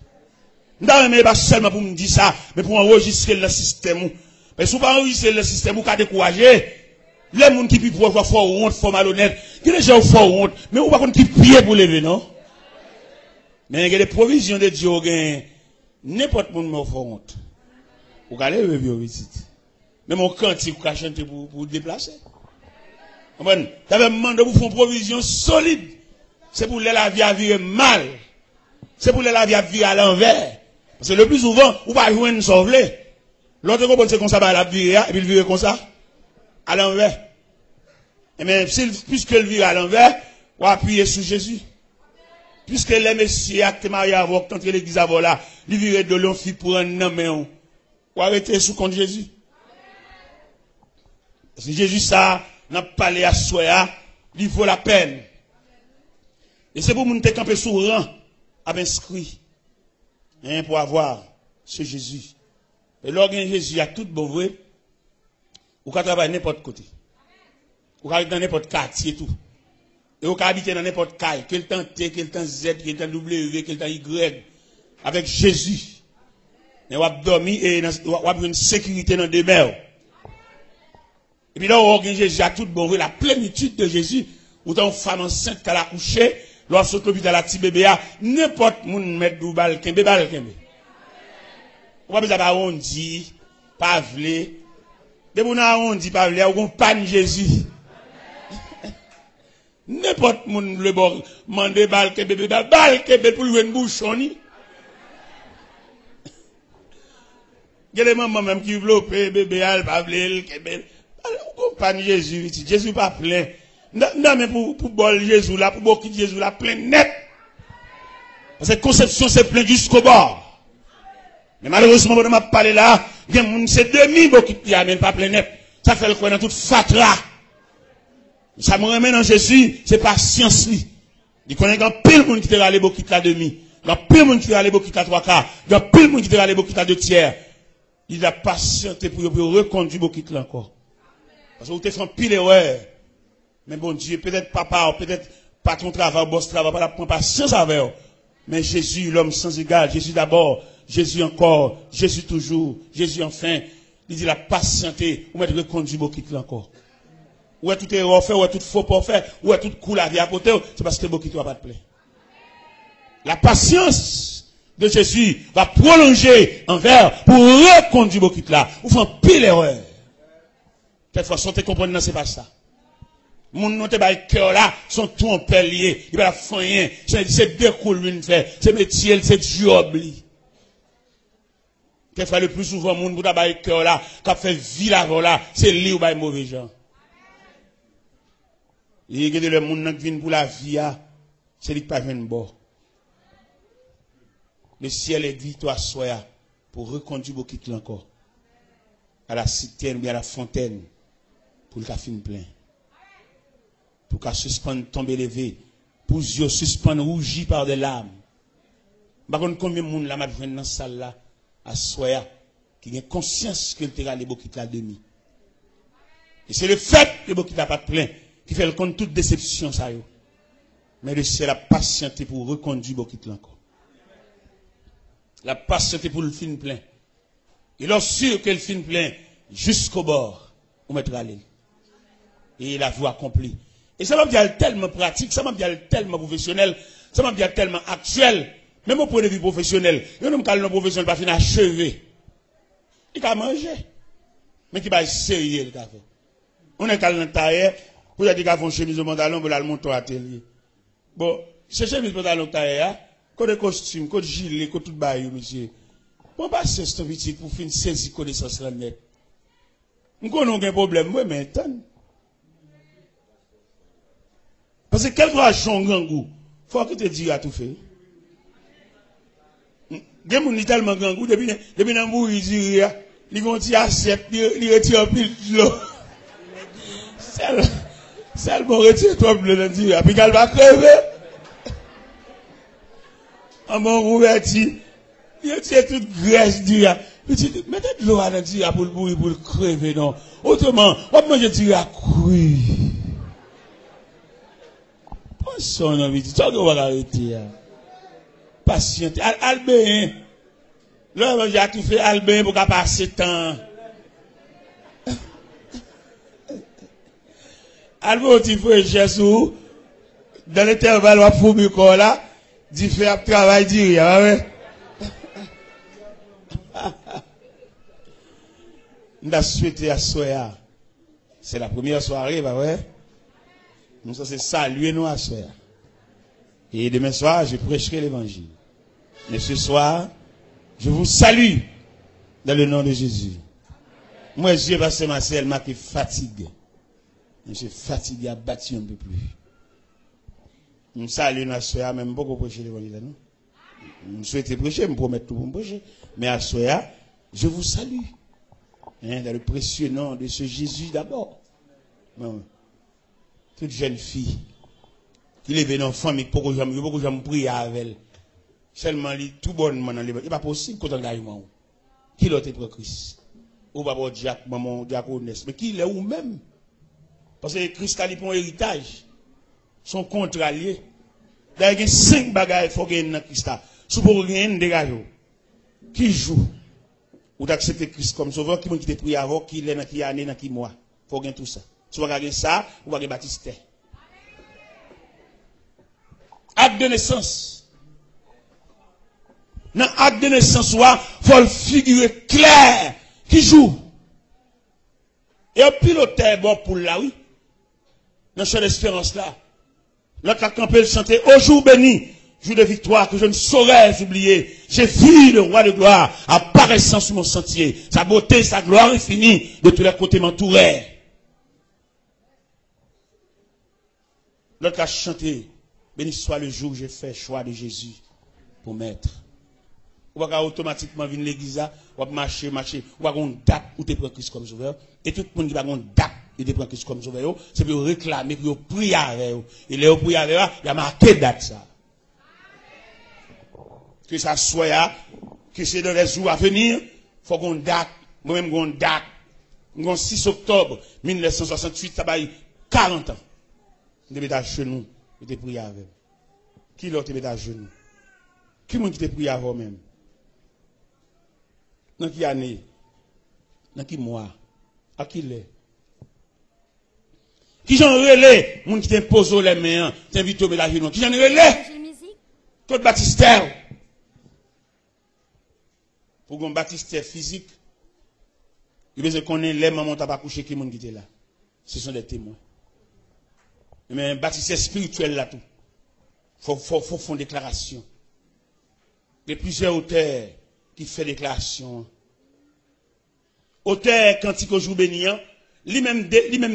Non, pas seulement pour me dire ça, mais pour enregistrer le système. Mais si vous pas enregistrer le système, vous pouvez décourager. Les gens qui pient pour avoir honte, faut malhonnête. Il y a des gens qui font honte, mais vous pas qui pient pour lever, non? Mais il y a des provisions de Dieu, n'importe qui me fait honte. Vous allez lever au visite. Même au cantique, vous chanter pour déplacer. Vous avez demandé pour faire une provision solide. C'est pour la vie à vivre mal. C'est pour la vie à vivre à l'envers. Parce que le plus souvent, vous va jouer une sauvelée. L'autre compte c'est comme ça, la vie, et puis il vire comme ça, à l'envers. Et bien, puisque le vire à l'envers, vous appuyez sur Jésus. Puisque les messieurs actent mariés avec, tant que l'église avant là, il vire de l'on fit pour un homme, vous arrêtez sous contre Jésus. Parce que Jésus, ça, n'a pas parlé à soi, il vaut la peine. Et c'est pour nous te camper sous rang, à inscrit, pour avoir ce Jésus. Et lorsque Jésus a tout bon vrai, ou qu'à travailler n'importe côté. Ou qu'à aller dans n'importe quartier tout. Et ou qu'à habiter dans n'importe caille, quel temps T, quel temps Z, quel temps W, quel temps Y, avec Jésus. Et ou à dormir et ou à une sécurité dans des mers. Et puis là, où Jésus a tout bon vrai, la plénitude de Jésus, ou tant femme enceinte qu'elle a couché, lorsque l'hôpital a petit bébé, n'importe moun met dou bal kembe. Ou pas besoin on dit, pas vle. De moun on dit pas vle, ou pan Jésus. N'importe moun le bon, mande bal kembe pour lui une bouchon ni. Il y a des mamans même qui veulent bébé al pas vle kembe. Ou pan Jésus, Jésus pas plein. Non mais pour bol Jésus là, pour beaucoup Jésus là plein net. Parce que conception, c'est plein jusqu'au bord. Mais malheureusement, on m'a parlé là, c'est demi beau qui mais pas plein net. Ça fait le coin dans toute fatra. Ça me remet dans Jésus, c'est pas science li. Il connaît qu'un pile monde qui te râle beau qui la demi. Il y a pile monde qui te râle beau qui la trois quarts. Il y a pile monde qui te râle beau qui la deux tiers. Il a patienté pour reconduire beau qui encore. Parce que vous te fait un pile erreur. Mais bon Dieu, peut-être papa, peut-être pas ton travail, boss travail, pas la prendre patience avec eux. Mais Jésus, l'homme sans égal, Jésus d'abord, Jésus encore, Jésus toujours, Jésus enfin, il dit la patienté, ou mettre reconduire beau qui encore. Ou est tout erreur fait, ou est tout faux pour faire, ou est tout cool à vie à côté, c'est parce que beau qui va pas te plaire. La patience de Jésus va prolonger envers pour reconduire beau qui là. Ou fait un pile erreur. Quelquefois, si on te comprend, c'est pas ça. Mon nom te bail cœur là, sont tout en pelier, il va la faire, c'est découle une fait, c'est métier, c'est job li. Quelquefois le plus souvent mon pour bail cœur là, qui fait vie là là, c'est lui ou bail mauvais gens. Il y a le monde qui vient pour la vie c'est lui qui pas vient bord. Le ciel est victoire soya pour reconduire beaucoup encore à la citerne ou bien à la fontaine pour le café plein. Pour qu'à suspendre tomber levé, pour yeux suspendre rougi par des larmes. Par contre, combien de monde là m'a dans la salle là, à soya, qui a conscience que le terrain les beaucoup la demi. Et c'est le fait que beaucoup n'a pas de plein, qui fait le compte toute déception ça yo. Mais le ciel a patienté pour reconduire beaucoup encore. La patienté pour le film plein. Et lorsque que le film plein, jusqu'au bord, on mettra l'île. Et la voie accomplie. Et ça m'a bien tellement pratique, ça m'a bien tellement professionnel, ça m'a bien tellement actuel, même au point de vue professionnel. Il y a un homme professionnel pas fini achevé. Il a mangé. Mais qui va sérieux le café. On est calme dans taille, pour dire qu'il a fait une chemise au pantalon, pour aller monter à l'atelier. Bon, c'est chemise au pantalon taille, côté costume, côté gilet, côté tout bail, monsieur. Bon, pas c'est ce petit pour finir saisir connaissance là net. Nous connaissons un problème, moi, mais attends. Parce que quel droit son grand goût, faut que tu te dises à tout fait. Des gens tellement grand goût, depuis dans le bout, ils disent, ils vont dire assiette, ils retirent un pile de l'eau. C'est le bon retire toi bleu dans le puis qu'elle va crever. En mon rouverti, il retire toute graisse d'IA. Mettez de l'eau dans le dire pour le bourrer, pour le crever, non. Autrement, on va manger dire à couille. Son envie, tu vas arrêter. Patiente. Albin. Là, j'ai tout fait Albin pour qu'à passer temps. Albin, tu fais Jésus. Dans l'intervalle, on va fouiller là. Tu fais un travail d'IA. On a souhaité à Soya. C'est la première soirée, bah ouais. Nous sommes saluer nous à soir. Et demain soir, je prêcherai l'évangile. Mais ce soir, je vous salue dans le nom de Jésus. Moi, je vais passer ma selle, m'a fatigué. Je suis fatigué, abattu un peu plus. Nous saluons à soir, même beaucoup prêcher l'évangile, non? Nous souhaitons prêcher, me promettre tout pour prêcher. Mais à soir, je vous salue. Hein, dans le précieux nom de ce Jésus d'abord. Non. Toute jeune fille qui lève dans la famille, beaucoup de gens prient avec elle. Seulement, il est tout bonnement dans les il n'est pas possible qu'on engagement. Qui l'autre pour Christ? Ou pas pour Jacques, maman, diaconesse. Mais qui l'est ou même? Parce que Christ a un héritage. Son contrat lié. D'ailleurs, il y a 5 bagages qu'il faut gagner dans Christ. Si vous rien dégager. Qui joue? Ou d'accepter Christ comme sauveur, qui te prie avant, qui l'est dans qui année, dans qui mois. Il faut gagner tout ça. Si vous regardez ça, vous regardez Baptiste. Acte de naissance. Dans l'acte de naissance, il faut le figurer clair. Qui joue? Et un piloteur bon pour là, oui. Dans cette espérance là. L'autre a campé le chanter. Au jour béni, jour de victoire que je ne saurais oublier. J'ai vu le roi de gloire apparaissant sur mon sentier. Sa beauté, sa gloire infinie de tous les côtés m'entouraient. L'autre a chanté, béni soit le jour où j'ai fait choix de Jésus. pour mettre. Ou pas automatiquement venir l'église, ou pas marcher, ou pas une date où tu prends Christ comme sauveur. Et tout le monde qui va une date, il te prend Christ comme sauveur, c'est pour réclamer, pour prier avec eux. Et les prier avec eux, il y a marqué date ça. Que ça soit, que c'est dans les jours à venir, faut qu'on date, moi-même qu'on date. Le 6 octobre 1968, ça va y 40 ans. Je vais à genoux, je te prier avec. Qui l'autre te à genoux? Qui est-ce qui te prie avec même? Dans qui année? Dans qui mois? À qui l'est? Qui j'en relais? Moun qui t'impose les mains, t'invite au ménage genoux. Qui j'en relais? Claude Baptistère. Pour qu'on Baptistère physique, il veut qu'on ait les mamans pas couché qui moun qui était là. Ce sont des témoins. Mais Baptistère spirituel là tout. Faut faire une déclaration. Il y a plusieurs auteurs qui font déclaration. Auteur cantique au jour béniant, lui-même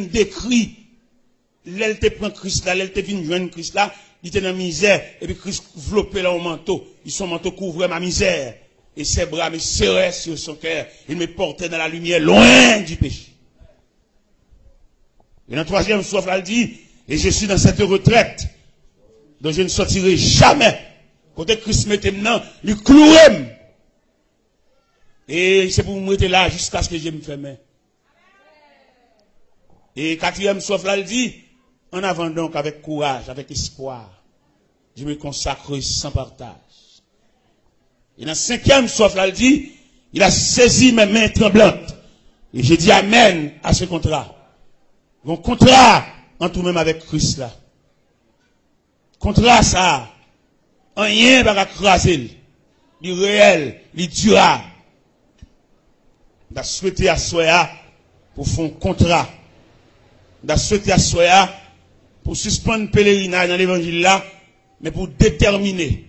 décrit, l'elle te prend Christ là, l'elle te vient joindre Christ là, il était dans la misère, et puis Christ enveloppé là au manteau, son manteau couvrait ma misère, et ses bras me serraient sur son cœur, il me portait dans la lumière, loin du péché. Et dans le troisième soif là, il dit, et je suis dans cette retraite, dont je ne sortirai jamais. Côté Christ mette maintenant, lui cloué. Et c'est pour me mettre là jusqu'à ce que je me ferme. Et quatrième soif là, il dit, en avant donc avec courage, avec espoir, je me consacre sans partage. Et dans cinquième soif là, il dit, il a saisi mes mains tremblantes. Et j'ai dit amen à ce contrat. Mon contrat, en tout même avec Christ là. Contrat ça, rien va craser, du réel, du durable. On a souhaité à Soya pour faire un contrat. On a souhaité à Soya pour suspendre le pèlerinage dans l'évangile là, mais pour déterminer.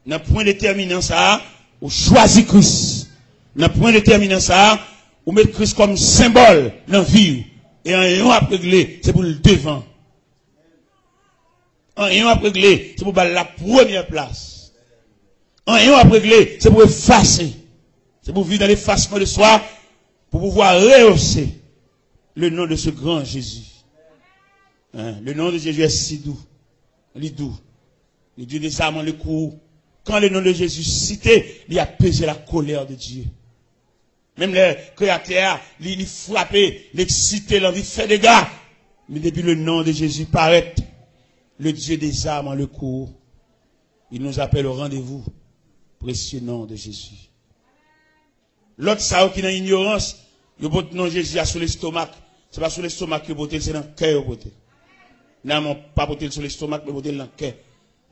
Dans le point déterminant ça, on choisit Christ. Dans le point déterminant ça, on met Christ comme symbole dans la vie. Et en ayant à régler, c'est pour le devant. En ayant à régler, c'est pour la première place. En ayant à régler, c'est pour effacer. C'est pour vivre dans l'effacement de soi, pour pouvoir rehausser le nom de ce grand Jésus. Hein? Le nom de Jésus est si doux. Il est doux. Le Dieu des âmes, le coup. Quand le nom de Jésus cité, il a pesé la colère de Dieu. Même les créateurs, ils frappaient, ils excitaient, l'envie de faire des dégâts. Mais depuis le nom de Jésus paraît, le Dieu des âmes en le cours, il nous appelle au rendez-vous. Précieux nom de Jésus. L'autre, ça, qui est dans l'ignorance, il porte non Jésus sur l'estomac. C'est pas sur l'estomac que porte, c'est dans le cœur. Non, pas porter sur l'estomac, mais porter dans le cœur.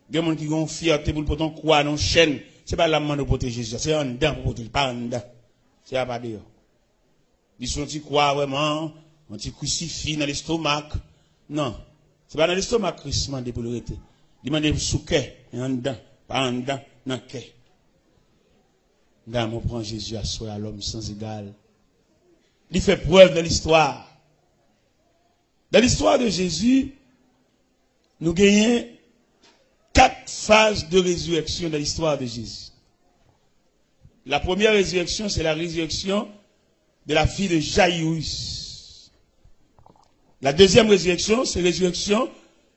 Il y a des gens qui ont fierté pour porter un croix dans une chaîne. C'est pas la main de porter Jésus, c'est en dedans pour porter, pas en dedans. C'est pas dehors. Ils sont qui croient vraiment, on t'y crucifie dans l'estomac. Non. C'est pas dans l'estomac que Christ demande pour le rester. Il demande sous cœur, en dedans, pas en dedans, dans le cœur. Dans mon prend Jésus à soi à l'homme sans égal. Il fait preuve dans l'histoire. Dans l'histoire de Jésus, nous gagnons 4 phases de résurrection dans l'histoire de Jésus. La première résurrection, c'est la résurrection de la fille de Jaïrus. La deuxième résurrection, c'est la résurrection,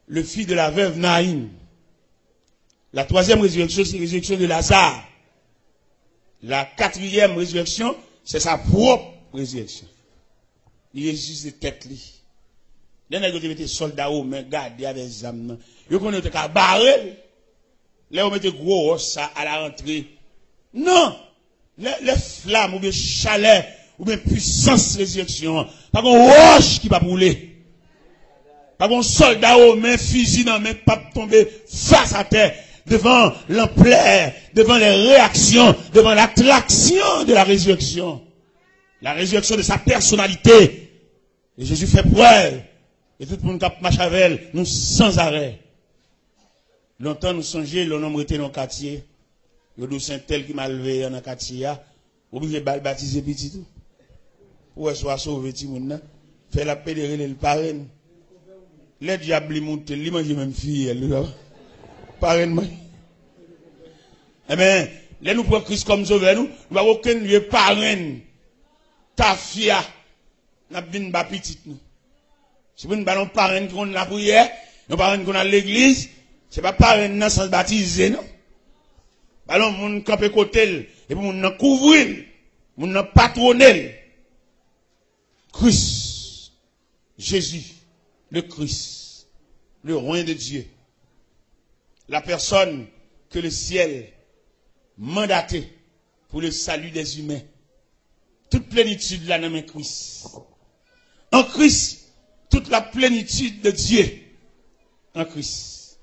le fils de la veuve Naïm. La troisième résurrection, c'est la résurrection de Lazare. La quatrième résurrection, c'est sa propre résurrection. Il ressuscite de tête. Là, il y a des soldats aux mains, gardés avec des âmes. Il y a des barrés. Là, on met des gros os à la rentrée. Non! Les flammes, ou bien chaleur, ou bien puissance résurrection. Pas qu'on roche qui va brûler. Pas qu'on soldat aux mains, fusil dans les mains, pas tomber face à terre. Devant l'ampleur, devant les réactions, devant l'attraction de la résurrection. La résurrection de sa personnalité. Et Jésus fait preuve. Et tout le monde qui marche avec elle, nous sans arrêt. Longtemps nous songeons, le nombre était dans le quartier. Le saint tel qui m'a levé dans le quartier, obligé de baptiser petit tout. Pour soit sauvé petit monde, fait la pédérée le parrain. Les diables montent, ils mangent même fille, parrain. Eh bien, là nous prenons Christ comme sauveur, nous n'avons aucun lieu parrain, ta fia, n'a pas une petite nous. C'est pas une ballon parrain qu'on a la prière, nous parrain qu'on a l'église, c'est pas parrain dans sens baptisé, non. Ballon, moun camper côté, et puis moun couvrir, moun patronner. Christ, Jésus, le Christ, le roi de Dieu, la personne que le ciel mandaté pour le salut des humains. Toute plénitude là dans Christ. En Christ, toute la plénitude de Dieu. En Christ.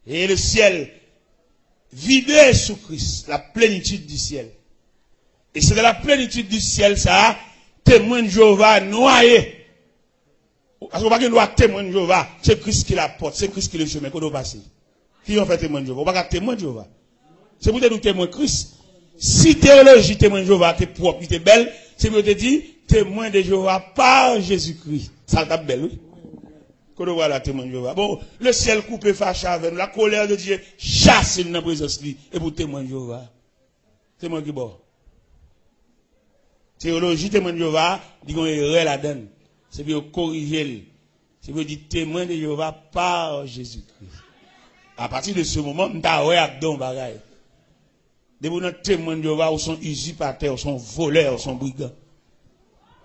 Et le ciel vidé sous Christ, la plénitude du ciel. Et c'est de la plénitude du ciel, ça, témoin de Jéhovah noyé. Parce qu'on va pas doit témoin de Jéhovah, c'est Christ qui la porte, c'est Christ qui le chemin qu'on doit passer. Qui en fait témoin de Jéhovah? On va pas témoin de Jéhovah. C'est pour te dire témoin de Christ. Si théologie témoin de Jéhovah, t'es propre, t'es belle, c'est pour te dire témoin de Jéhovah par Jésus-Christ. Ça t'a belle, oui. Qu'on doit la témoin de Jéhovah. Bon, le ciel coupé fâché avec nous, la colère de Dieu chasse dans la présence de lui. Et pour témoin de Jéhovah. Témoin qui bon. Théologie témoin de Jéhovah, dit qu'on est la donne. C'est pour corriger. C'est pour dire témoin de Jéhovah par Jésus-Christ. À partir de ce moment, nous avons un bagage. Des témoins de Jéhovah, ou sont usurpateurs, ou sont voleurs, ou sont brigands.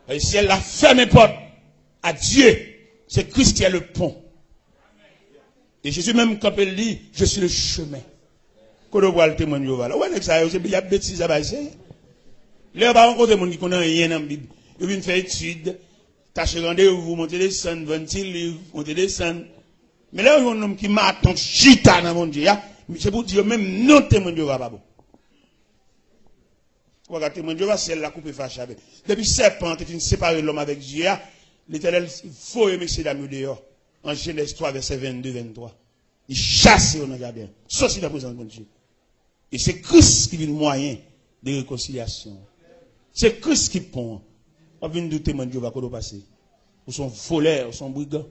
Et si elle a fermé porte à Dieu, c'est Christ qui est le pont. Et Jésus même, quand il dit, je suis le chemin. Quand on voit le témoin de Jéhovah, là, ouais, ça, il y a des bêtises à passer. Là, par contre, il y a des gens qui connaissent rien dans la Bible. Ils viennent faire études, tâcher rendez-vous, monter des scènes, 20 livres, monter des scènes. Mais là, il y a un homme qui m'a tant chita dans mon Dieu. C'est pour dire même non témoin de Jéhovah, pas bon. Regardez, témoin de Jéhovah, c'est la coupe fâchée. Depuis serpent, il séparé l'homme avec Dieu. L'Éternel, il faut aimer ces dames dehors. En Genèse 3, verset 22-23. Il chasse au jardin. Sauf la présence de Dieu. Et c'est Christ qui est le moyen de réconciliation. C'est Christ qui pond. On vient de témoin de Jéhovah qu'on doit passer. Ou sont voleurs, ou sont brigands.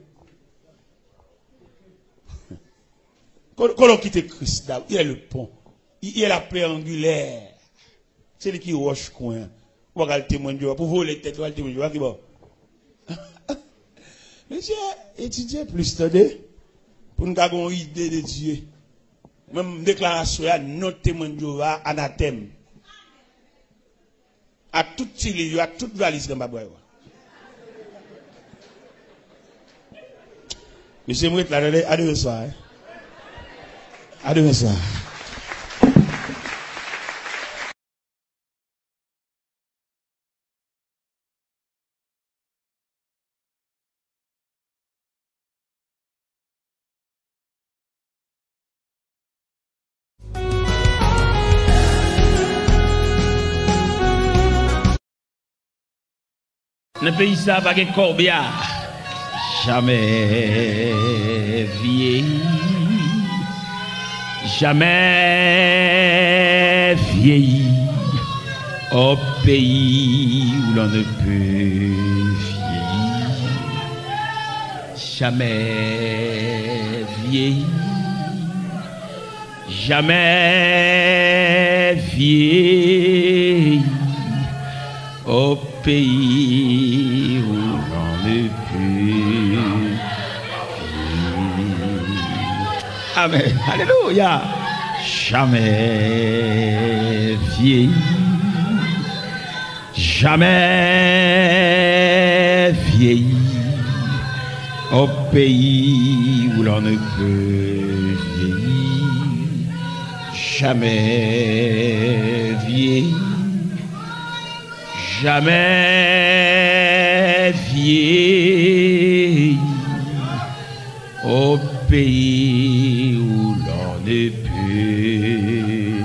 Quand on quitte Christ, il est le pont. Il est la plaie angulaire. C'est lui qui roche coin. On va le témoin de Jéhovah. Pour voler tête, on va le témoin de Jéhovah qui bon. Mais j'ai étudié plus, attendez, pour nous avoir une idée de Dieu. Même déclaration, notre témoin de Jéhovah, anathème. À tout tiré, à toute valise dans ma boîte. Monsieur Mouet, là, à demain soir. À demain soir. Dans le pays, ça va être corbillard. Jamais vieilli. Jamais vieilli. Au pays où l'on ne peut vieillir. Jamais vieilli. Jamais vieilli. Au pays où l'on ne peut vivre. Amen. Alléluia. Jamais vieilli. Jamais vieilli. Au pays où l'on ne peut vieillir. Jamais vieilli. Jamais vieilli au pays où l'on ne peut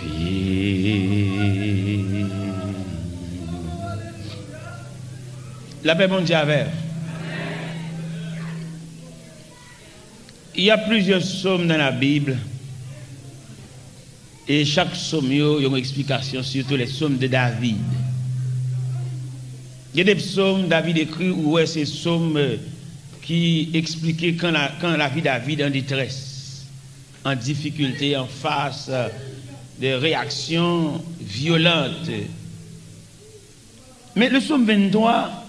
vivre. La paix mondiale. Il y a plusieurs psaumes dans la Bible. Et chaque psaume a une explication, surtout les psaumes de David. Il y a des psaumes David écrit où c'est psaumes qui expliquaient quand la vie de David en détresse. en difficulté, en face des réactions violentes. Mais le psaume 23,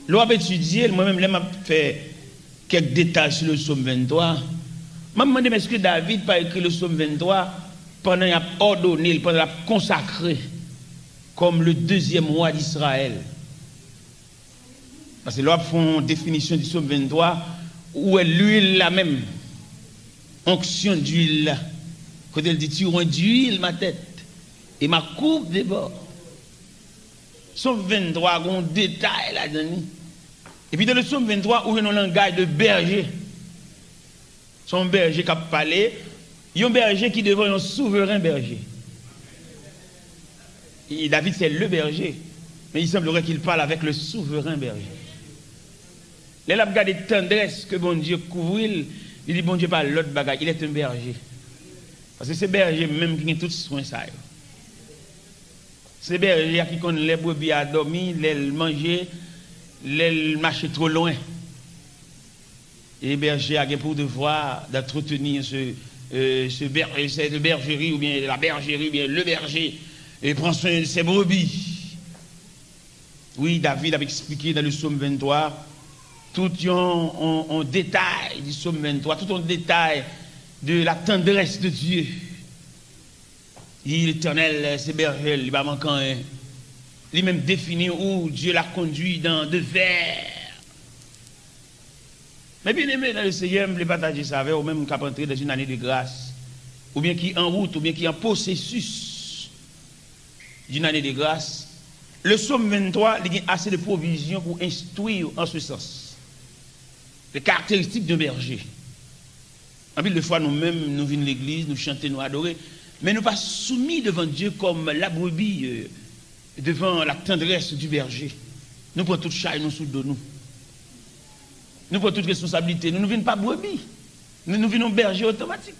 l'on a étudié, moi-même, j'ai fait quelques détails sur le psaume 23. Je me demande, est-ce que David n'a pas écrit le psaume 23 pendant qu'il a ordonné, pendant qu'il a consacré comme le deuxième roi d'Israël? Parce que là, ils font une définition du psaume 23 où est l'huile la même. Onction d'huile là. Quand elle dit, tu rends d'huile ma tête et ma coupe déborde. Psaume 23, il y a un détail là-dedans. Et puis dans le psaume 23, où il y a un langage de berger. Son berger qui a parlé, il y a un berger qui devient un souverain berger. Et David, c'est le berger. Mais il semblerait qu'il parle avec le souverain berger. Là, il a regardé tendresse que bon Dieu couvre, il dit bon Dieu pas l'autre bagaille, il est un berger. Parce que c'est berger même qui a tout soin ça. C'est berger qui connaît les brebis à dormir, les manger, les marcher trop loin. Et berger a pour devoir d'entretenir cette bergerie ou bien la bergerie ou bien le berger et prend soin de ses brebis. Oui, David avait expliqué dans le psaume 23 tout un détail du psaume 23, tout un détail de la tendresse de Dieu. L'Éternel, c'est berger, il va manquer un. Il même défini où Dieu l'a conduit dans de vers. Mais bien aimé dans le Seigneur, je vais partager ça avec ou même qui a entré dans une année de grâce, ou bien qui est en route, ou bien qui est en processus d'une année de grâce. Le psaume 23, il y a assez de provisions pour instruire en ce sens. Les caractéristiques d'un berger. En plus de fois, nous-mêmes, nous venons de l'église, nous chantons, nous adorons, mais nous ne pas soumis devant Dieu comme la brebis devant la tendresse du berger. Nous prenons toute chaille, nous sous le dos, nous. Nous prenons toute responsabilité. Nous ne venons pas brebis. Nous venons berger automatique.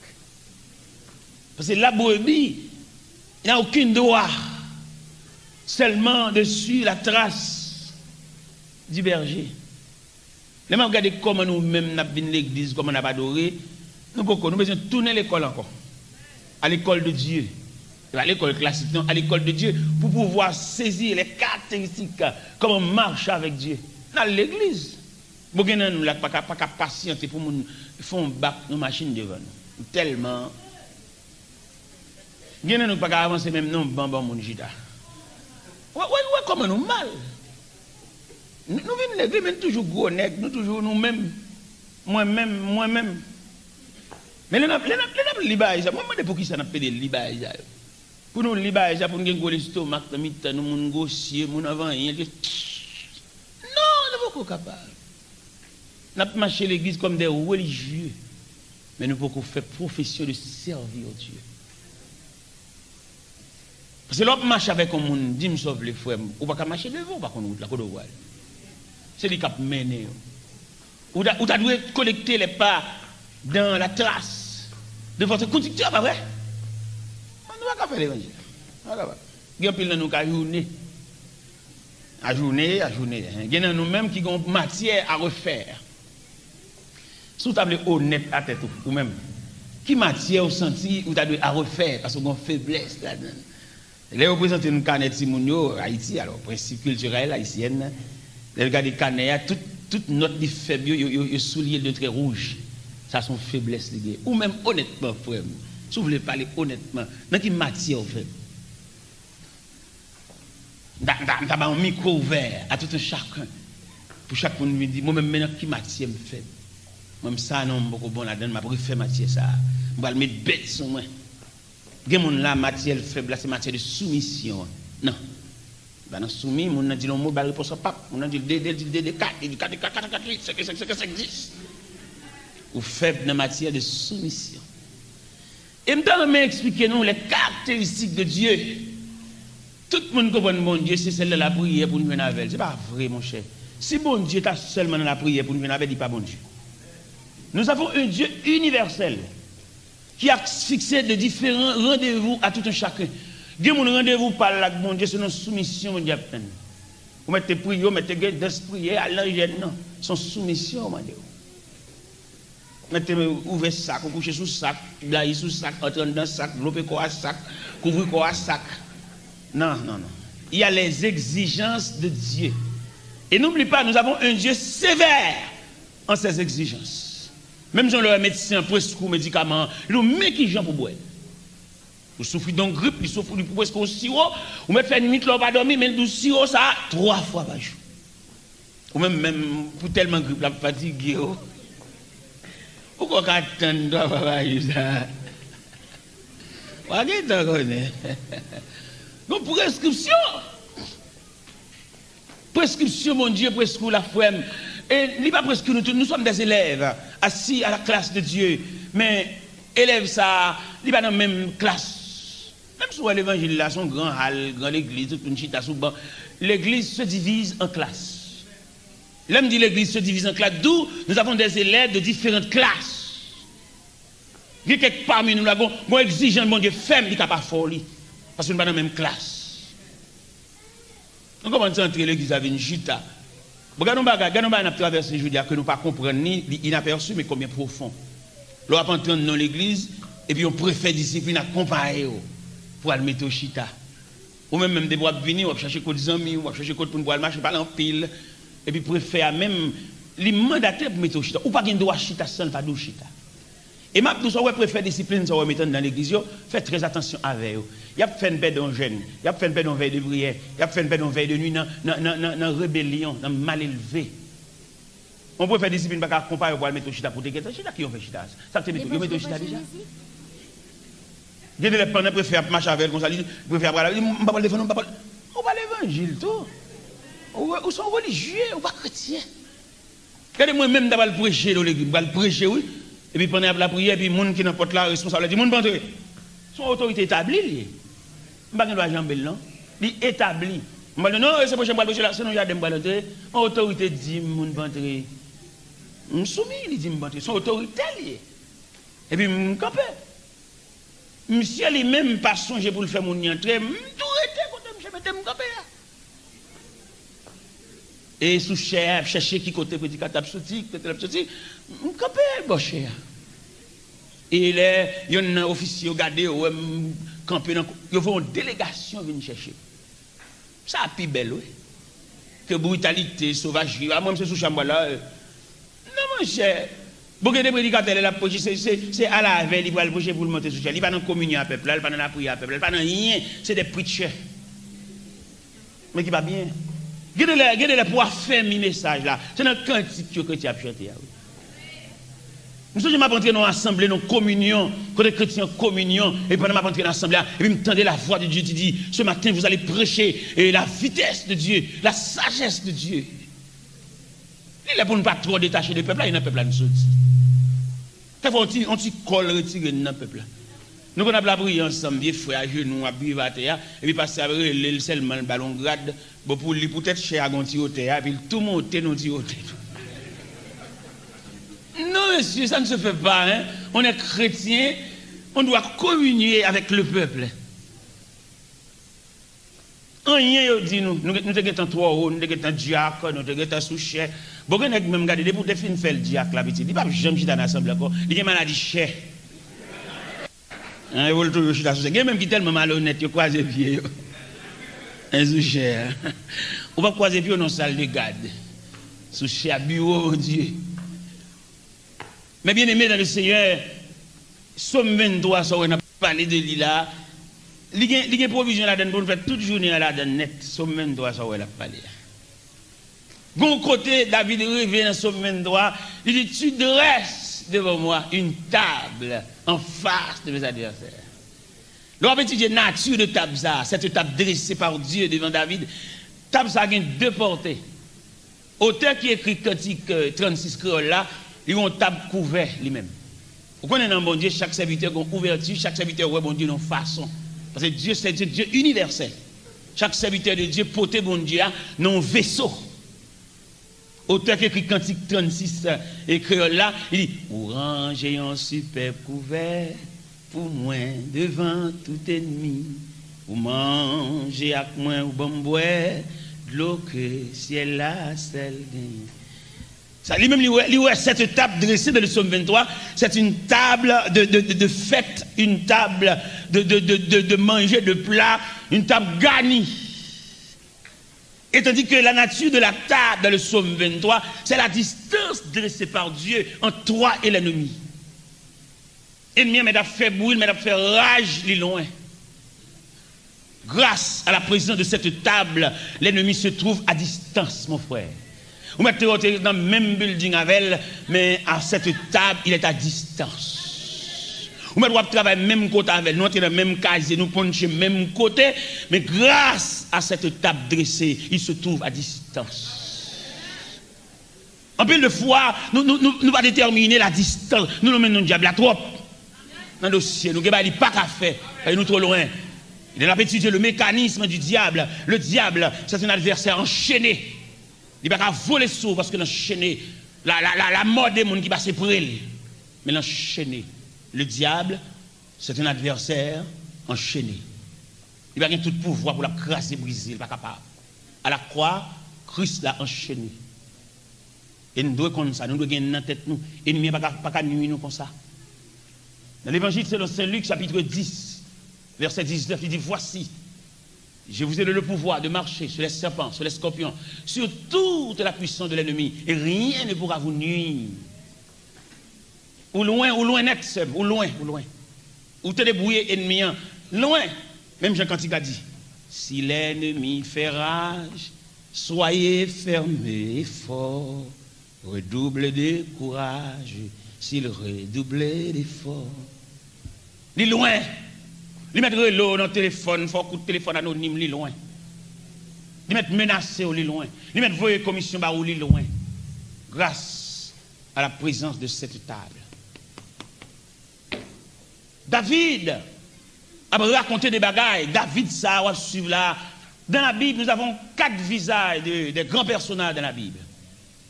Parce que la brebis, il n'y a aucun droit. Seulement dessus la trace du berger. Les gens regardent comment nous-mêmes nous venons l'église, comment nous avons adoré. Nous besoin de tourner l'école encore. À l'école de Dieu. À l'école classique, non, à l'école de Dieu, pour pouvoir saisir les caractéristiques, comment on marche avec Dieu. Dans l'église. Nous ne pouvons pas patienter pour nous faire un bac, nos machines devant nous. Tellement. Nous ne pouvons pas avancer même non, bon, mon jida. Ouais, comment nous mal. Nous venons l'église, mais toujours gros nègres, nous toujours nous-mêmes. Moi-même. Mais les libérés, moi, pour qui ça n'a pas de libérés? Pour nous libérer, pour nous gagner l'estomac, nous négocier, nous avons rien. Non, nous ne sommes pas capables. Nous avons marché l'église comme des religieux, mais nous pouvons faire profession de servir Dieu. Parce que l'autre marche avec un monde, dit me sauve les frères, ou pas marcher devant, par contre, la côte de voile. C'est lui qui a mené. Ou tu dois collecter les pas dans la trace de votre conducteur, pas vrai? On ne va pas faire l'évangile. Il y a plus de nous qui ajourner. Il y a nous-mêmes qui ont matière à refaire. Si vous êtes honnête à tête ou même, qui matière au senti ou tu à refaire parce qu'on a une faiblesse là-dedans. Les représentants de Canet Simonio, Haïti, alors, principe culturel haïtien, les regarder Canet, toute note de faible, ils soulignent de trait rouge. Ça, sont faiblesses. Ou même honnêtement, frère. Si vous voulez parler honnêtement, dans quelle matière vous faites? Dans un micro ouvert à tout un chacun. Pour chaque monde me dit, moi-même, maintenant, qui matière me fait? Moi-même, ça, non, beaucoup bon là-dedans, je vais faire matière ça. Je vais mettre bête sur moi. Il y a la matière faible, c'est matière de soumission. Non. Ben, soumis, on a dit le mot, ben, réponse au pape. On a dit D4, 4, 8, 5, 10. Ou faible dans la matière de soumission. Et maintenant, je expliquer nous les caractéristiques de Dieu. Tout le monde comprend bon Dieu, c'est celle de la prière pour nous venir avec. Ce n'est pas vrai, mon cher. Si bon Dieu est seulement dans la prière pour nous venir avec, il n'est pas bon Dieu. Nous avons un Dieu universel qui a fixé de différents rendez-vous à tout un chacun. Dieu, mon rendez-vous par là, bon Dieu, c'est une soumission, mon Dieu. Vous mettez prière, vous mettez d'esprit à l'angèle, non. Son soumission, mon Dieu. Mettez ouvrir sac, coucher sous sac, blayer sous sac, entrer dans sac, loper quoi à sac, couvrir quoi à sac. Non, non, non. Il y a les exigences de Dieu. Et n'oublie pas, nous avons un Dieu sévère en ses exigences. Même si on leur médecin, presque médicaments, nous met qui gens pour boire. Vous souffrez d'une grippe, vous souffrez pour presque au sirop, vous mettez faire une nuit, vous pas dormir, mais du sirop, ça 3 fois par jour. Ou même pour tellement grippe, la fatigue. Pourquoi attendre doit pas ça? Donc prescription. Prescription, mon Dieu, prescription la femme. Et il n'est pas presque nous sommes des élèves assis à la classe de Dieu. Mais élèves ça, il n'est pas dans la même classe. Même si l'évangile là, son grand hall, grand l'église, toute une chita sous banc, l'église se divise en classes. L'homme dit l'église se divise en classes, d'où nous avons des élèves de différentes classes. Il y a quelques parmi nous là, bon exigeant, mon Dieu, femme, il n'est pas folie. Parce que nous sommes dans la même classe. On commence à entrer l'église avec une chita. Regardons, on a traversé, je veux dire, que nous ne comprenons ni inaperçu, mais combien profond. L'on va entrer dans l'église, et puis on préfère discipline à comparer pour aller mettre au chita. Ou même des bois venir, on va chercher des amis, on va chercher pour nous marcher par en pile. Et puis préfère même les mandataires pour mettre au chita. Ou pas qu'il doit chita sans pas de chita. Et maintenant, nous sommes préfère discipline, nous mettre dans l'église, faites très attention avec eux. Il y a fait une paix dans jeûne, il y a fait une paix dans veille de prière, il y a fait une paix dans veille de nuit, dans rébellion, dans mal élevé. On peut faire discipline parce qu'on comparer pour mettre au chita pour te guetter. Chita qui ont fait chita. Ça te met au chita déjà. Il y a des gens qui préfèrent marcher avec comme ça, ils préfèrent parler. On ne va pas le défendre, on va l'évangile tout. Ou sont religieux, ou pas chrétiens. Regardez-moi même d'avoir le prêcher dans l'église, le prêcher, oui. Et puis pendant la prière, puis les gens qui n'ont pas la responsabilité, les gens qui son autorité établie. Je ne vais pas jamber non. Il est établi. Je vais dire non, c'est pour que je vais là, sinon il y a des gens mon autorité dit, je ne vais pas entrer. Je suis soumis, il dit, je ne vais pas entrer. Son autorité liée. Et puis je me campe. Monsieur lui-même pas songé pour le faire mon entrer, je me campe. Et sous chef, chercher qui côté prédicateur sorti, me campe, bon cher. Et là, il y a un officier regardé, campé dans ils vont une délégation venir chercher. Ça a plus belle, oui. Que brutalité, sauvagerie. Moi, je suis sous chambre là. Non, mon cher. Beaucoup de prédicateurs, c'est à la veille, il va le bouger pour le monter sous chambre. Il va dans la communion à peuple, il va dans la prière à peuple, il va dans rien. C'est des preachers. Mais qui va bien. Regardez-les pour faire mes messages là. C'est dans le cantique que tu as chanté. Nous sommes entrés dans l'assemblée, dans la communion, quand les chrétiens communion, et pendant que je suis entré dans l'assemblée, et puis je m'entendais la voix de Dieu qui dit, ce matin vous allez prêcher la vitesse de Dieu, la sagesse de Dieu. Il est pour ne pas trop détacher du peuple, il y a un peuple à nous sortir. Quelquefois on t'y colle retiré dans le peuple. Nous on a la prière ensemble, vieux frères à genoux, à vivre à terre, et puis passer à le seulement le ballon grade, pour lui peut-être cher à gonti au terre, et puis tout monter dans le terre. Non, monsieur, ça ne se fait pas. Hein? On est chrétien, on doit communier avec le peuple. Rien, dit nous sommes 3 euros, nous sommes diacre, nous sommes sous-chef. Bon, on a même gardé, pour définir faire le diacre, la petite. Il n'y a pas jamais dans l'assemblée encore. Il y a une maladie chère. Il y a même qui est tellement malhonnête, il croise les pieds. Un sous-chef. On va croiser les pieds dans la salle de garde. Sous-chef, bureau, mon Dieu. Mais bien aimé dans le Seigneur, Somme 23, ça on a parlé de lui là. Il y a une provision là-dedans pour nous faire toute journée là-dedans net. Somme 23, ça on a parlé. Bon côté, David revient dans Somme 23, il dit, tu dresses devant moi une table en face de mes adversaires. L'on va étudier la nature de table ça, cette table dressée par Dieu devant David. Table ça a deux portées. Auteur qui écrit Cantique 36 créole là, ils ont une table couverte lui-même. Vous connaissez dans bon Dieu, chaque serviteur a une ouverture, chaque serviteur a bon Dieu une façon. Parce que Dieu, c'est Dieu universel. Chaque serviteur de Dieu porte bon Dieu dans un vaisseau. Auteur qui écrit Cantique 36 et créole là, il dit, ou ranger un superbe couvert pour moi devant tout ennemi. Ou manger avec moi ou bon boire, de l'eau que ciel là, celle gagne. Ça, lui-même, cette table dressée dans le psaume 23, c'est une table de fête, une table de manger, de plat, une table garnie. Et tandis que la nature de la table dans le psaume 23, c'est la distance dressée par Dieu entre toi et l'ennemi. L'ennemi m'a fait bruit, m'a fait rage, les loin. Grâce à la présence de cette table, l'ennemi se trouve à distance, mon frère. Vous mettez dans le même building avec elle, mais à cette table, il est à distance. Vous mettez travailler même côté avec elle, nous sommes dans le même casier, nous punchons le même côté, mais grâce à cette table dressée, il se trouve à distance. En plus de fois, nous va déterminer la distance. Nous menons le diable à trop. Dans le dossier, nous n'avons pas qu'à faire, nous trop loin. Il a étudié le mécanisme du diable. Le diable, c'est un adversaire enchaîné. Il ne va pas voler sous parce que l'enchaîné, la mort des gens qui passe pour elle. Mais l'enchaîné, le diable, c'est un adversaire enchaîné. Il va avoir tout pouvoir pour la craser, briser, il n'est pas capable. À la croix, Christ l'a enchaîné. Et nous devons comme ça, nous devons gagner dans la tête nous. Et nous ne pouvons pas nuire nous comme ça. Dans l'évangile selon Saint Luc, chapitre 10, verset 19, il dit, voici. Je vous ai donné le pouvoir de marcher sur les serpents, sur les scorpions, sur toute la puissance de l'ennemi. Et rien ne pourra vous nuire. Ou loin net, ou loin. Ou te débrouiller ennemi, loin. Même Jean Cantique a dit, si l'ennemi fait rage, soyez fermés et forts, redoublez de courage, s'il redoublait d'efforts. Li loin. Li mettre l'eau dans le téléphone, faut coup de téléphone anonyme, li loin. Li mettre menacé ou li loin. Li mettre voyer commission ba ou li loin. Grâce à la présence de cette table. David a raconté des bagailles. David, ça, on va suivre là. Dans la Bible, nous avons 4 visages des grands personnages dans la Bible.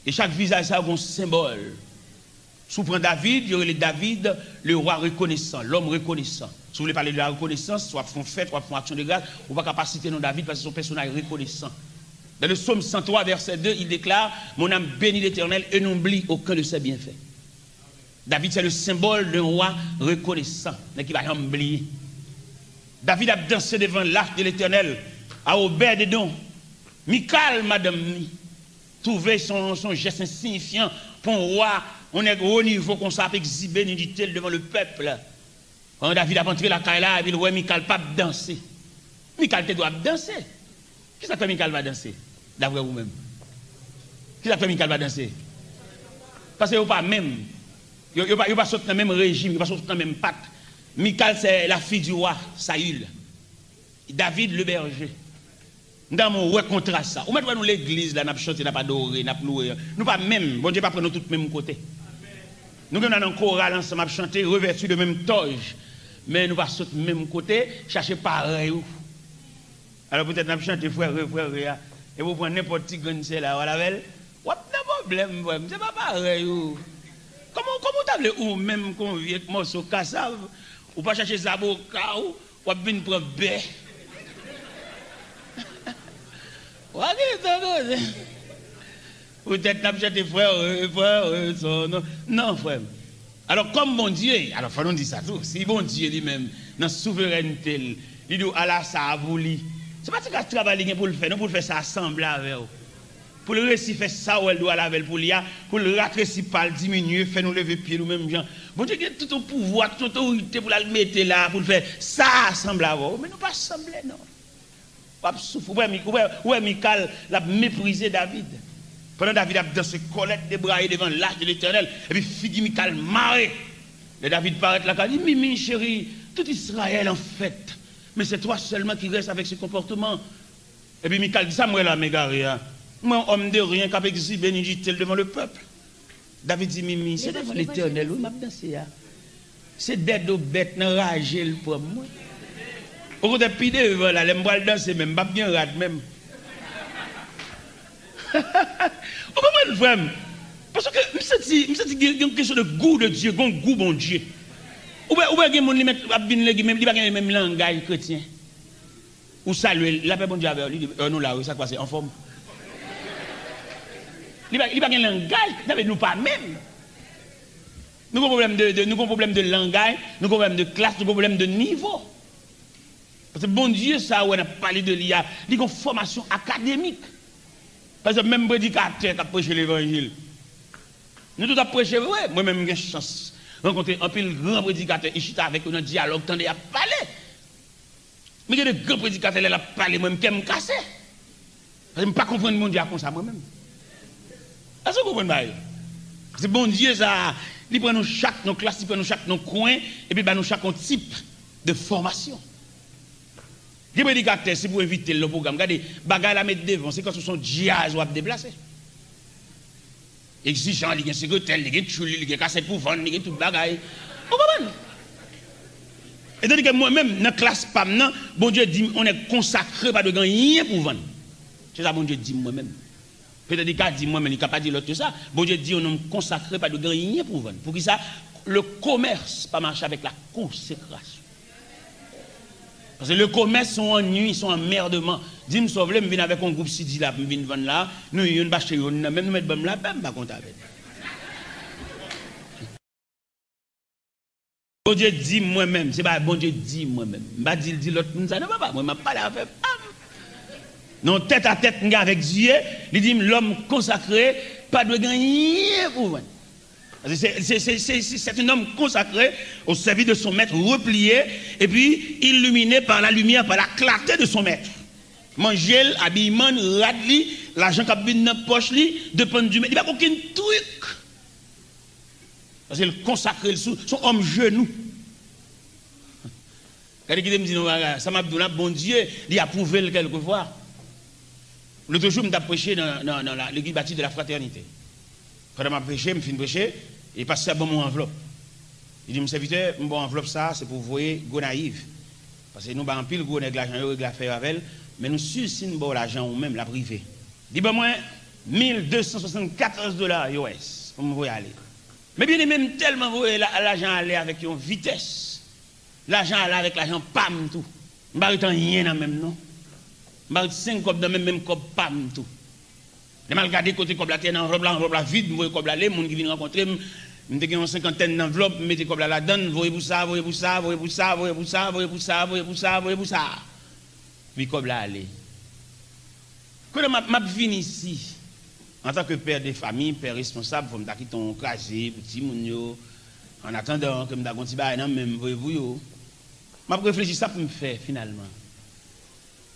Et chaque visage, ça a un symbole. Si vous prenez David, il y aurait David, le roi reconnaissant, l'homme reconnaissant. Si vous voulez parler de la reconnaissance, soit font fête, soit font action de grâce, on ne va pas citer non David parce que son personnage reconnaissant. Dans le psaume 103, verset 2, il déclare, mon âme bénit l'Éternel et n'oublie aucun de ses bienfaits. David, c'est le symbole d'un roi reconnaissant, mais qui va oublier. David a dansé devant l'arche de l'Éternel, à Obed-Edom. Michal, madame, trouvé son geste insignifiant pour un roi. On est au niveau qu'on s'appelle exhiber, nous dit-il, devant le peuple. Quand David a rentré la caille là, il dit, ouais, Michal pas danser. Michal te doit danser. Qui ça fait Michal va danser? D'après vous-même. Qui ça fait Michal va danser? Parce que vous pas même. Vous ne pas sortir dans le même régime, vous ne pas sortir dans la même patte. Michal, c'est la fille du roi, Saül. David, le berger. Dans mon ouais contre ça. Ou maintenant nous l'église là, n'a chanté, n'a pas adoré, n'a loué. Nous pas même, bon Dieu pas prendre tout le même côté. Nous sommes dans un choral ensemble, à chanter, revêtus de même toge. Mais nous pas sur le même côté, chercher pareil. Alors peut-être nous chanter frère, et vous prenez n'importe qui gagne là, voilà belle. What de problème, c'est pas pareil. Comment t'as le ou même qu'on vient avec morceau cassave, ou pas chercher zaboka ou bien prendre baie. Peut-être n'a pas frère, non frère. Alors comme bon Dieu, alors faut nous dire ça tout. Si bon Dieu lui-même dans souveraineté, il dit Allah ça a voulu. C'est pas ça qu'il travaille pour le faire, non pour le faire ça ensemble avec vous. Pour le récit faire ça où elle doit la pour l'IA, pour le raccourcir pas diminuer, faire nous lever pied nous même gens. Bon Dieu tout ton pouvoir, toute autorité pour la mettre là pour le faire ça ensemble avec vous, mais non pas ensemble non. Ouais, Michal l'a méprisé David. Pendant David a dansé colette débraillé devant l'âge de l'Éternel. Et puis figure Michal marre. Et David paraît là, il dit, Mimi chérie, tout Israël en fait. Mais c'est toi seulement qui reste avec ce comportement. Et puis Michal dit, ça moi là, m'égaré. Moi, homme de rien, qui a exhibé, dit-il devant le peuple. David dit, Mimi, c'est devant l'Éternel, où m'a dansé. C'est d'être aux bêtes, n'enrager le pour moi. Au côté de voilà, les m'bral danser même, pas bien rad même. Vous comprenez vraiment? Parce que je me dis qu'il y a une question de goût de Dieu, un goût bon Dieu. Ou bien il y a des gens qui ne ont pas le même langage chrétien. Ou saluer, la paix bon Dieu avec lui, non là, ça passe en forme. Il n'y a pas de langage, nous pas même. Nous avons un problème de langage, nous avons un problème de classe, nous avons un problème de niveau. Parce que bon Dieu, ça, on a parlé de l'IA, il y a une formation académique. Parce que même prédicateur qui a prêché l'évangile, nous tous avons prêché, ouais, moi-même j'ai chance de rencontrer un pile grand prédicateur, il chita avec un dialogue, tendez à parler. Mais il y a des grands prédicateurs qui ont parlé, moi-même, qui me cassé. Parce que je ne peux pas comprendre mon Dieu comme ça moi-même. Est-ce que vous comprenez? C'est bon Dieu, ça, il prend nous chaque nos classes, il prend nous chaque nos coins, et puis nous chaque type de formation. Les prédicateurs, si vous invitez le programme, regardez, bagaille à mettre devant, c'est quand ce sont jazz ou à déplacer. Exigeant, il y a un secrétaire, il y a un chouli, il y a un cassette pour vendre, il y a tout bagaille. Vous comprenez? Et tandis que moi-même, dans la classe PAM, bon Dieu dit, on est consacré, pas de rien pour vendre. C'est ça, bon Dieu dit moi-même. Peut-être qu'il dit moi-même, il n'a pas dit l'autre que ça. Bon Dieu dit, on est consacré, pas de rien pour vendre. Pour qui ça? Le commerce pas marcher avec la consécration. Parce que le commerce sont en nuit, sont en merdement. Dis me sauve, je viens avec un groupe Sidi là, je viens vendre là, nous une bâche, même nous mettre bam là, bam, pas compte avec. Bon Dieu dit moi-même, c'est pas bon Dieu dit moi-même. Pas dit l'autre, ça ne va pas, moi je parle avec non, tête à tête avec Dieu, il dit l'homme consacré, pas de gagner pour vendre. C'est un homme consacré au service de son maître, replié, et puis illuminé par la lumière, par la clarté de son maître. Manger, habillement, radli, l'argent qui a dans la poche, dépend du maître. Il n'y a aucun truc. Parce qu'il consacré, son homme genou. Quand il me dit, ça m'a dit, bon Dieu, il a prouvé quelquefois. L'autre jour, je me prêché dans l'église bâtie de la fraternité. Quand je me prêché, je me finis de prêcher, il passe à mon enveloppe. Il dit, mon serviteur, mon enveloppe, ça, c'est pour vous voyez, go naïf. Parce que nous, en pile, go, l'argent, on a fait avec, mais nous, si nous avons l'argent ou même la privée. Il dit, ben, moi, $1274 US, pour me voir aller. Mais bien, même tellement, vous voyez, l'argent aller avec une vitesse. L'argent aller avec l'argent, pam, tout. Je ne vais pas rien dans même, non. Je vais 5 copes dans même cop, pam, tout. Je vais regarder côté comme la terre, enveloppe la vide, je vois comme la les gens qui viennent rencontrer, je vais une cinquantaine d'enveloppes, je mets comme la donne, voyez-vous ça, voyez-vous ça, voyez-vous ça, voyez-vous ça, voyez-vous ça, voyez-vous ça, voyez-vous ça. Puis comme là, allez. Quand je viens ici, en tant que père de famille, père responsable, il faut me quitter ton casier, petit mounio, en attendant que je me dise, même, voyez-vous, je réfléchis ça pour me faire finalement.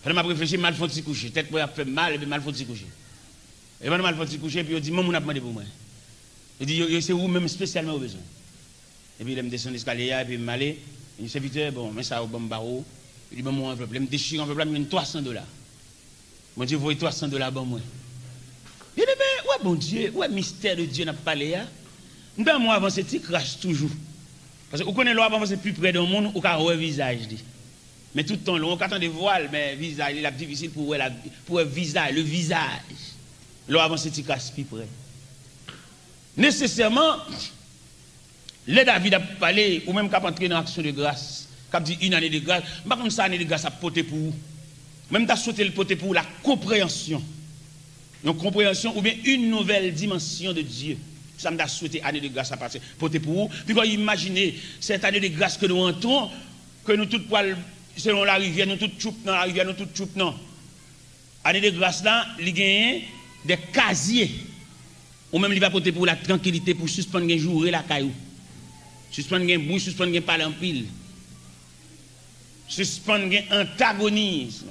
Je réfléchis, mal faut s'y coucher, tête pour faire mal, et puis mal faut s'y coucher. Et moi, mal faut s'y coucher, puis il dit, mon a demandé pour moi. Il dit, c'est vous même spécialement au besoin. Et puis il me descend l'escalier, et puis il m'a allé, il dit, serviteur, bon, mais ça au bon barreau, il dit, bon, mon enveloppe, il me déchire l'enveloppe, il me donne $300. Mon Dieu, vous voyez $300 bon moi. Il dit, mais, ouais, bon Dieu, ouais, mystère de Dieu n'a pas parlé, hein. Dans moi, avant, c'est qu'il crache toujours. Parce que vous connaissez l'eau avant, c'est plus près d'un monde, ou qu'à un visage, dit. Mais tout le temps, on attend des voiles, mais le visage, il est difficile pour le visage, le visage. Là, avant, c'est qu'il casse plus près. Nécessairement, les David a parlé, ou même qu'il a entré dans l'action de grâce, qu'il a dit une année de grâce, par contre, ça, année de grâce a porté pour vous. Même tu as sauté le porté pour la compréhension. Une compréhension ou bien une nouvelle dimension de Dieu. Ça m'a souhaité année de grâce à passer porté pour vous. Puis quand imaginez cette année de grâce que nous entrons, que nous toutes poils, selon la rivière, nous toutes choup dans la rivière, nous toutes choup non. Année de grâce là, il gagne des casiers. Ou même il va porter pour la tranquillité, pour suspendre un jour et la caillou. Suspendre un bruit, suspendre un parler en pile. Suspendre un antagonisme.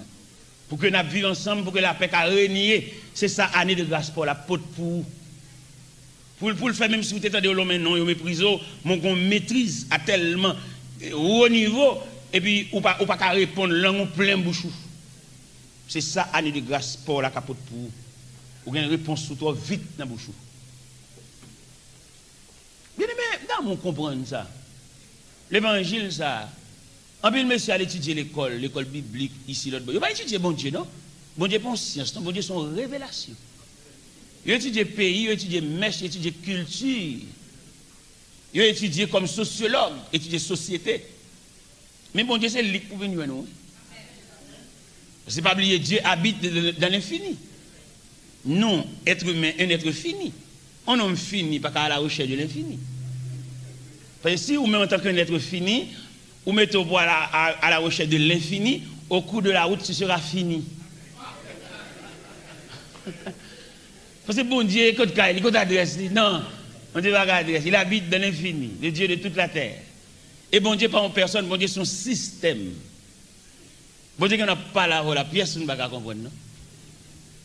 Pour que nous vivions ensemble, pour que la paix a régné. C'est ça, année de grâce pour la porte pour le faire, même si vous êtes dans l'homme, non, vous méprisez, mon maîtrise à tellement haut niveau, et puis ou pas répondre langue plein bouchou. C'est ça, année de grâce pour la capote pour vous. Vous avez une réponse sur toi vite dans la bouchou. Bien aimé, dans mon comprendre ça. L'évangile, ça. En plus, monsieur, à étudier l'école biblique, ici, l'autre. Il va étudier bon Dieu, non? Bon Dieu, pas science, bon Dieu, son révélation. Il a étudié pays, il a étudié mèche, il a étudié culture. Il a étudié comme sociologue, étudié société. Mais bon Dieu, c'est le pour venir à nous. C'est pas oublier, Dieu habite dans l'infini. Non, être humain, un être fini. Un homme fini, pas qu'à la recherche de l'infini. Parce que si vous mettez en tant qu'un être fini, vous mettez au bois à la recherche de l'infini, au cours de la route, ce sera fini. Parce que bon Dieu, quand il adresse, non, on ne va pas adresse, il habite dans l'infini, le Dieu de toute la terre. Et bon Dieu, pas en personne, bon Dieu, son système. Bon Dieu, qu'on n'a pas la pièce, on ne va pas comprendre, non?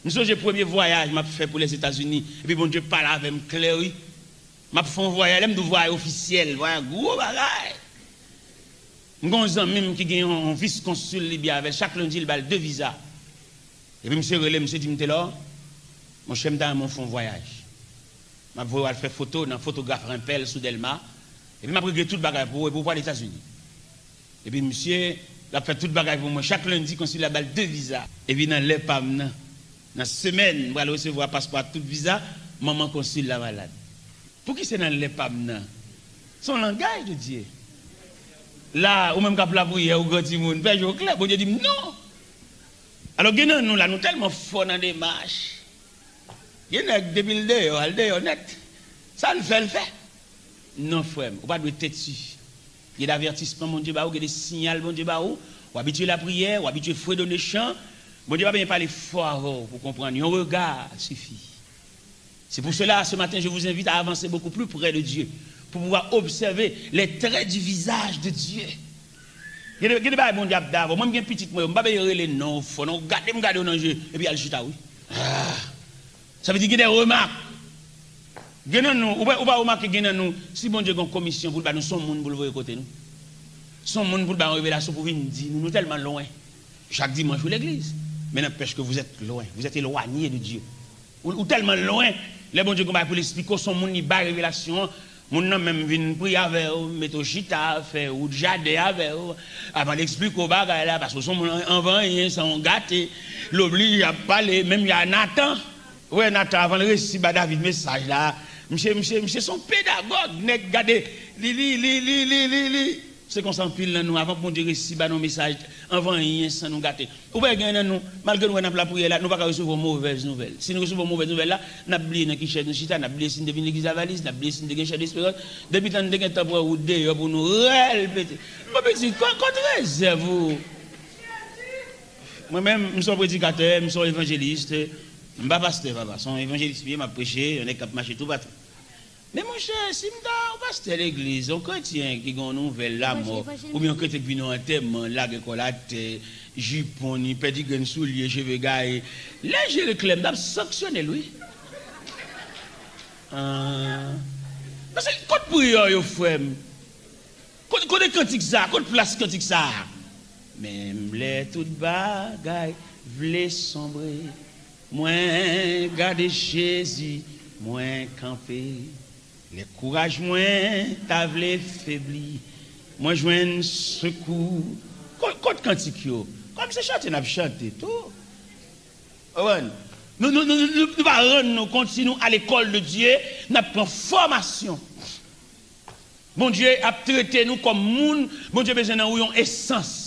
Nous sommes le premier voyage que j'ai fait pour les États-Unis, et puis bon Dieu, parle avec moi clair, oui. Je fais un voyage, je fais un voyage officiel, un gros bagage. J'ai un ami qui a un vice-consul libyen avec chaque lundi, il a 2 visas. Et puis, monsieur relais, monsieur dit, là, mon chef dans mon fond voyage. Je vais faire photo dans photographe Rimpel sous Delma. Et puis, je vais tout le bagage pour voir les États-Unis. Et puis, monsieur, il a fait tout le bagage pour moi. Chaque lundi, consul il a 2 visas. Et puis, dans l'EPAM, dans la semaine, je vais recevoir passeport tout visa, maman consul la malade. Pour qui c'est dans l'EPAM? Son langage de Dieu. Là, ou même quand la prière, ou quand il monde, ben je clair, bon Dieu dit non. Alors, nous là, nous tellement forts dans des marches. Il y a depuis le dehors, net. Ça le fait. Non, frère, on pas de tête dessus. Il y a des avertissements, mon Dieu, il y a des signaux, mon Dieu, ou habituer la prière, ou habituer fouet dans les champs. Mon Dieu va bien parler fort pour comprendre. Un regard suffit. C'est pour cela, ce matin, je vous invite à avancer beaucoup plus près de Dieu, pour pouvoir observer les traits du visage de Dieu. Il y a des choses bon diable d'avant. Moi, je suis petit, je ne vais pas les noms, je vais regarder dans le jeu, et puis il y a le chita, oui. Ça veut dire qu'il y a des remarques. On ne va pas remarquer que si bon Dieu a une commission pour nous, son monde pour le voir côté nous. Son monde pour nous révélation pour venir dire, nous sommes tellement loin. Chaque dimanche, vous l'église. Mais n'empêche que vous êtes loin, vous êtes éloigné de Dieu. Ou tellement loin, les bon Dieu pour l'expliquer, son monde n'y a pas révélation. Mon nom même vient prier avec vous, mettre au chita, faire ou jardin avec vous, avant d'expliquer au bagage là, parce que son en vain, ils sont gâtés, l'oblige à parler, même il y a Nathan. Ouais, Nathan, avant le récit, David, message là, monsieur, son pédagogue, n'est gardé, c'est qu'on s'empile là, nous, avant qu'on dise récit, nos messages, avant rien, sans nous gâter. Ou bien, nous, malgré nous, la prière là, nous ne pouvons pas recevoir mauvaises nouvelles. Si nous recevons mauvaises nouvelles là, nous avons oublié qui cherche nous chita, nous avons oublié si nous devons l'église à valise, nous avons oublié si nous devons chercher d'espérance. Depuis tant de temps pour nous dehors, pour nous répéter. Mon petit, quand réserve-vous. Moi-même, je suis prédicateur, je suis évangéliste, je ne suis pas pasteur, papa. Je suis évangéliste, je prêché, on est cap marché tout partout. Mais mon cher, si on passe à l'église, un chrétien qui a une nouvelle la mort, ou bien un chrétien qui vient en terme, la récolate, jupon, ni pédigraine soulier, cheveux gaillés, là je réclame d'ab sanctionner lui. Parce que quand prière, yo frère, quand des cantiques ça, quand place cantique ça, même les toutes bagailles, v'lait sombrer, moins garder Jésus, moins camper. Les courages moins t'avlé faibli. Moi joins secours. Quand cantique yo. Comme c'est chanter n'a chanter tout. Nous va rendre nous continuons à l'école de Dieu, n'a prend formation. Bon Dieu a traité nous comme monde, bon Dieu besoin dans une essence.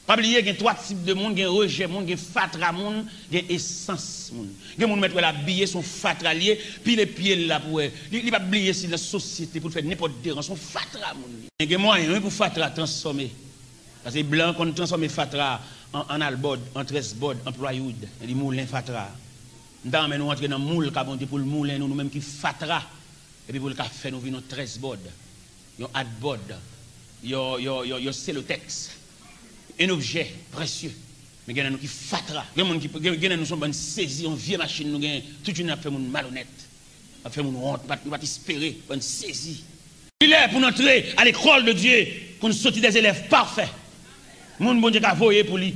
Pas oublier qu'il y a 3 types de monde, il y a rejet monde, il y a fatra monde, il y a essence monde. Il y a monde mettre la billet son fatra lié, puis les pieds là pour il va oublier si la société pour faire n'importe dérange son fatra monde. Il y a moyen pour fatra transformer. Parce que blanc qu'on transforme fatra en albod, en 13 bod, en plywood, les moulins fatra. Nous nous entrer dans moule pour le moulin nous même qui fatra et puis pour le café nous venons 13 bod. Yo adbod, yo celotex. Un objet précieux. Mais il y a qui fatra. Il y a nous sommes saisis, on vieille machine, nous gagnons toute une affaire malhonnête. On fait mon honte, nous va espérer, on saisit. Il est pour entrer à l'école de Dieu, pour nous sortir des élèves parfaits. Mon bon Dieu a voyé pour lui.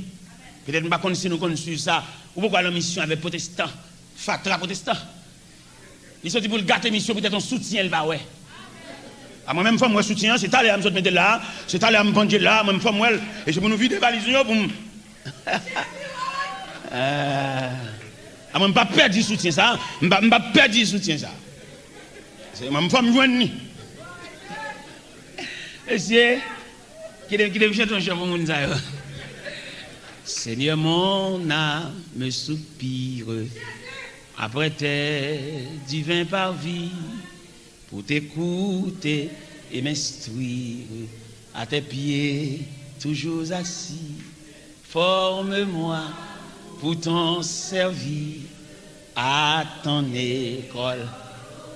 Peut-être nous ne connaissons pas nous connaissons ça. Ou pourquoi la mission avec protestant, fatra protestant. Il sorti pour le gâter mission, peut-être un soutien, il va ouais. À moi-même, femme, moi, soutien, c'est allé à me mettre là, c'est allé à me prendre là, moi, femme, moi, et je peux nous vider les valises pour me. À moi, pas perdre du soutien, ça. Je ne pas perdre du soutien, ça. C'est ma femme, joigne. Et c'est. Qui devait chanter un chant pour mon ça. Seigneur, mon âme me soupire, après tes divins parvis, pour t'écouter et m'instruire, à tes pieds, toujours assis. Forme-moi pour t'en servir à ton école.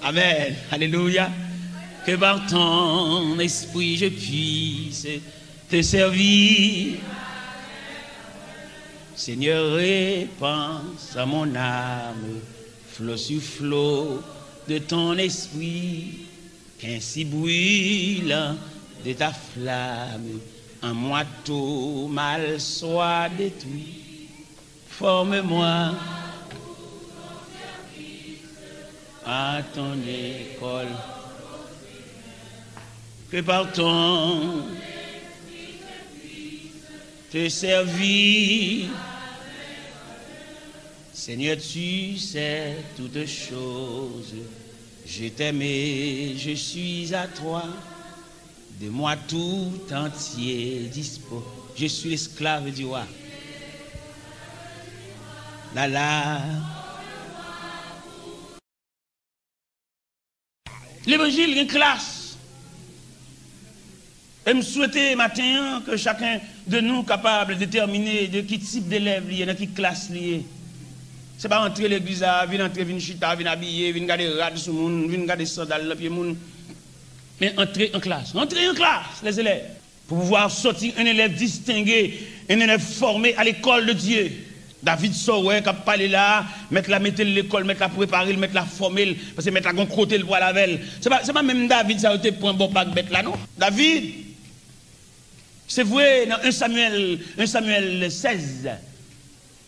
Amen. Alléluia. Que par ton esprit je puisse te servir. Seigneur, répands à mon âme, flot sur flot de ton esprit, qu'ainsi brûlant de ta flamme, un moi tout mal soit détruit. Forme-moi à ton école. Que par ton te servir. Seigneur, tu sais toutes choses. Je t'aime et je suis à toi. De moi tout entier dispo. Je suis l'esclave du roi. La la. L'évangile est une classe. Et je souhaite matin que chacun de nous capable de déterminer de quel type d'élève il y a, dans quelle classe il est. Ce n'est pas entrer l'église, venir entrer, venir chita, venir habiller, venir garder rad sur le monde, venir garder sandales dans le pied monde. Mais entrer en classe. Entrer en classe, les élèves. Pour pouvoir sortir un élève distingué, un élève formé à l'école de Dieu. David Soré qui a parlé là, mettre la l'école, mettre la préparer, mettre la former, parce que mettre la côté le poil la veille. C'est pas même David ça a été pour un bon pack bête là non. David, c'est vrai dans 1 Samuel 16.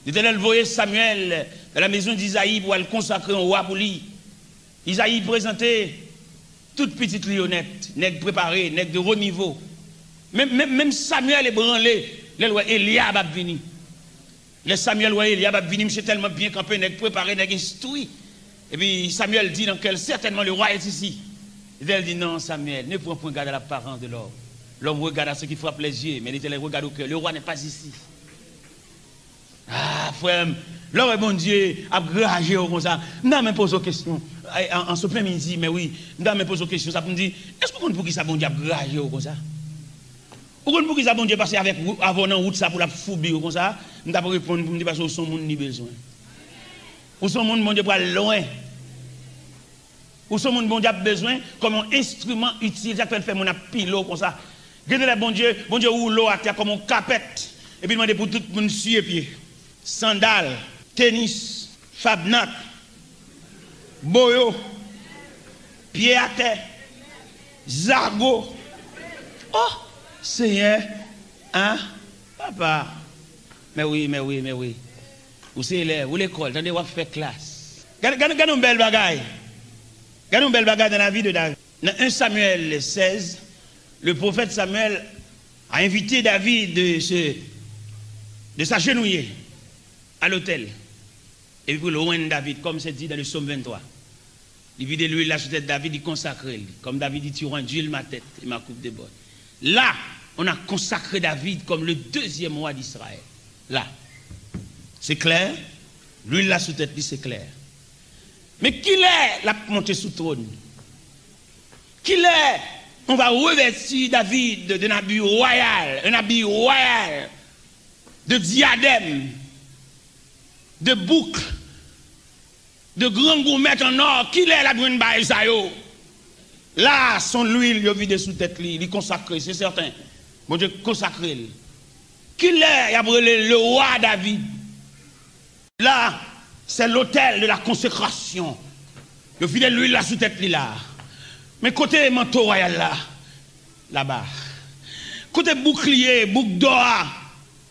L'Éternel voyait Samuel dans la maison d'Isaïe pour le consacrer un roi pour lui. Isaïe présentait toute petite lionnette, nègre préparé, nègre de haut niveau. Même Samuel est branlé, le roi Eliab a venu. Le Samuel roi Eliab a venu, monsieur tellement bien campé, nègre préparé, nègre instruit. Et puis Samuel dit dans quel certainement le roi est ici. Elle dit non Samuel, ne prends point garde à l'apparence de l'homme. L'homme regarde à ce qui frappe les yeux, mais l'Éternel regarde au cœur. Le roi n'est pas ici. Ah, frère, l'homme bon Dieu a gragé comme ça. Je me pose une question. En ce plein midi, mais oui, je me pose une question. Ça me dit, est-ce que vous comprenez pour qui ça bon Dieu a gragé comme ça? Vous comprenez pour qui ça bon Dieu passe avec avant en route ça pour la foubi comme ça? Je ne peux pas répondre pour me dire parce que vous sont monde ni besoin. Vous sont monde bon Dieu pour aller loin. Vous sont monde bon Dieu a besoin comme un instrument utile. Ça peut faire mon pilo comme ça. Regardez le bon Dieu ou l'eau à terre comme un capette. Et puis demandez pour tout le monde sur les pieds. Sandales, tennis, fabnat, boyo, pied à terre, zargo. Oh, Seigneur, hein, papa. Mais oui. Vous savez, vous l'école, attendez, vous faites classe. Regardez une belle bagaille. Regardez une belle bagaille dans la vie de David. Dans 1 Samuel 16, le prophète Samuel a invité David de s'agenouiller à l'autel. Et puis pour le roi de David, comme c'est dit dans le psaume 23. Il vide l'huile là sur tête de David, il consacre. Comme David dit, tu rends d'huile ma tête et ma coupe de bottes. Là, on a consacré David comme le deuxième roi d'Israël. Là. C'est clair. L'huile là sous tête, c'est clair. Mais qui est la montée sous trône? Qui est? On va revêtir David d'un habit royal, un habit royal, de diadème, de boucles, de grands gourmettes en or. Qui est la brune baille ça yo? Là, son l'huile, il vide sous tête, il est consacré, c'est certain. Bon Dieu, consacré. Qui est? Il a brûlé le roi David. Là, c'est l'autel de la consécration. Il vide l'huile là sous tête là. Mais côté manteau royal là, là-bas. Côté bouclier, boucle d'or,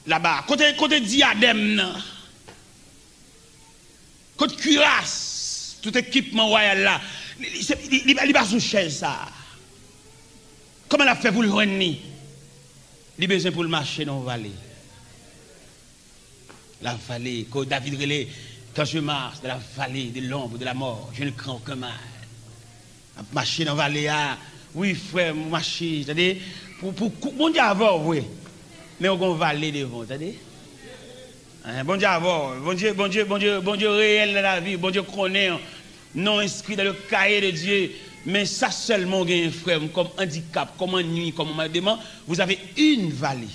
là-bas. Côté diadème, côté cuirasse, tout équipement royal là. Il va sous chaise ça. Comment elle a fait pour le joindre? Il a besoin pour le marcher dans la vallée. La vallée, quand David relait, quand je marche dans la vallée de l'ombre de la mort, je ne crains aucun mal. Marcher dans la vallée, oui frère, marcher, c'est-à-dire, pour bon Dieu avoir, oui, mais on va vallée devant, c'est-à-dire, Bon Dieu avant, bon Dieu réel dans la vie, bon Dieu connaît, non inscrit dans le cahier de Dieu, mais ça seulement gagne frère, comme handicap, comme ennui, comme mandement, vous avez une vallée.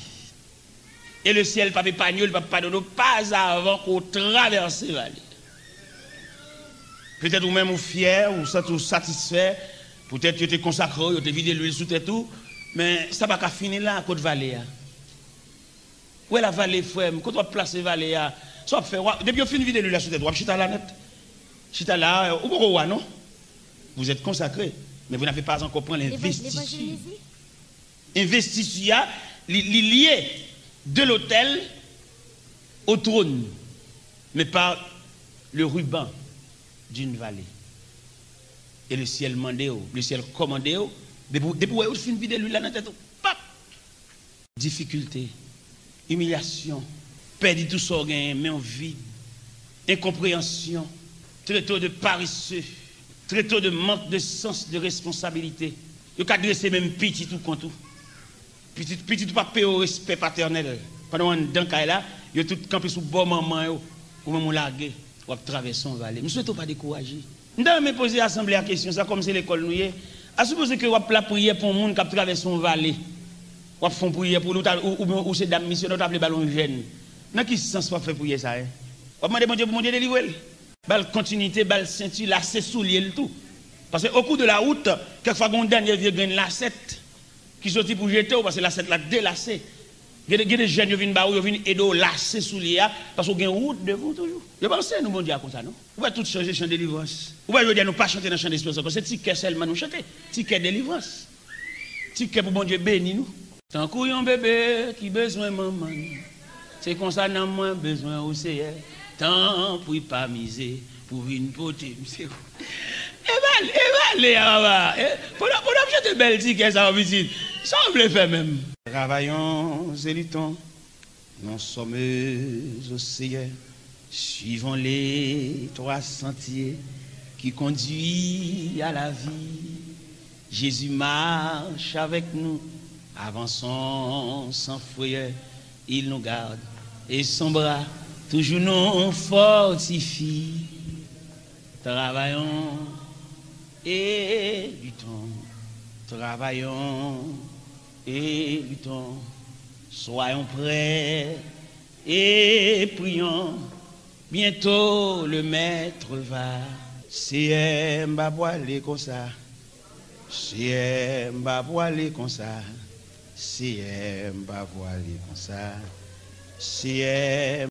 Et le ciel pas épargné, il pas pardonner pas avant qu'on traverse la vallée. Peut-être ou même ou fier, ou satisfait, peut-être que tu es consacré, tu es vidé l'huile sous tes tout, mais ça va pas finir là à côté de la vallée. Où est la vallée, frère? Quand on place la vallée, ça fait. Depuis qu'on finit de l'huile sous tes doigts, chita là net. Chita là, ou pourquoi non? Vous êtes consacré, mais vous n'avez pas encore pris l'investissement. Investissement lié de l'autel au trône, mais par le ruban d'une vallée. Et le ciel mandé, le ciel commandé, depuis que vous finissez de l'huile là dans tête, pap! Difficulté, humiliation, perdre tout son gain, mais en vide, incompréhension, très tôt de paresseux, très tôt de manque de sens de responsabilité. Vous avez dressé même petit tout contre tout. Petit tout pas payer au respect paternel. Pendant un temps là, vous tout campé sous bon maman ou même largué, ou traverser une vallée. Je ne souhaite pas décourager. Nous devons poser l'assemblée la question, ça comme c'est l'école nous est. À supposer que vous avez la prière pour le monde qui traverse une vallée. Ou font prière pour nous ou c'est dame mission nous appelé ballon jeune. Dans quel sens vous fait prier ça hein? Ou demander bon Dieu délivrer. Bal continuité, bal ceinture, lacet soulier le tout. Parce que au cours de la route, quelquefois on dernier vieux grain lacet qui sorti pour jeter parce que lacet la délacé. Il y a des jeunes qui viennent ba ou qui viennent aider lacet soulier parce qu'on gagne route devant toujours. Je pense nous bon Dieu comme ça non. On va tout changer chant délivrance. On va dire nous pas chanter dans chant d'espérance parce que c'est ticket seulement nous chanter. Ticket délivrance. Ticket pour bon Dieu béni nous. Tant qu'on bébé qui besoin maman. C'est comme ça n'a moins besoin au Seigneur. Tant pour pas miser pour une beauté. Évaluez, pour acheter belle ticket ça en visite. Ça on veut faire même. Travaillons et luttons. Nous sommes au Seigneur. Suivons les trois sentiers qui conduisent à la vie. Jésus marche avec nous. Avançons sans frayeur, il nous garde et son bras toujours nous fortifie. Travaillons et luttons, travaillons et luttons, soyons prêts et prions. Bientôt le maître va, c'est m'a boilé comme ça, c'est m'a boilé comme ça. Si elle m'a voilé comme ça, si elle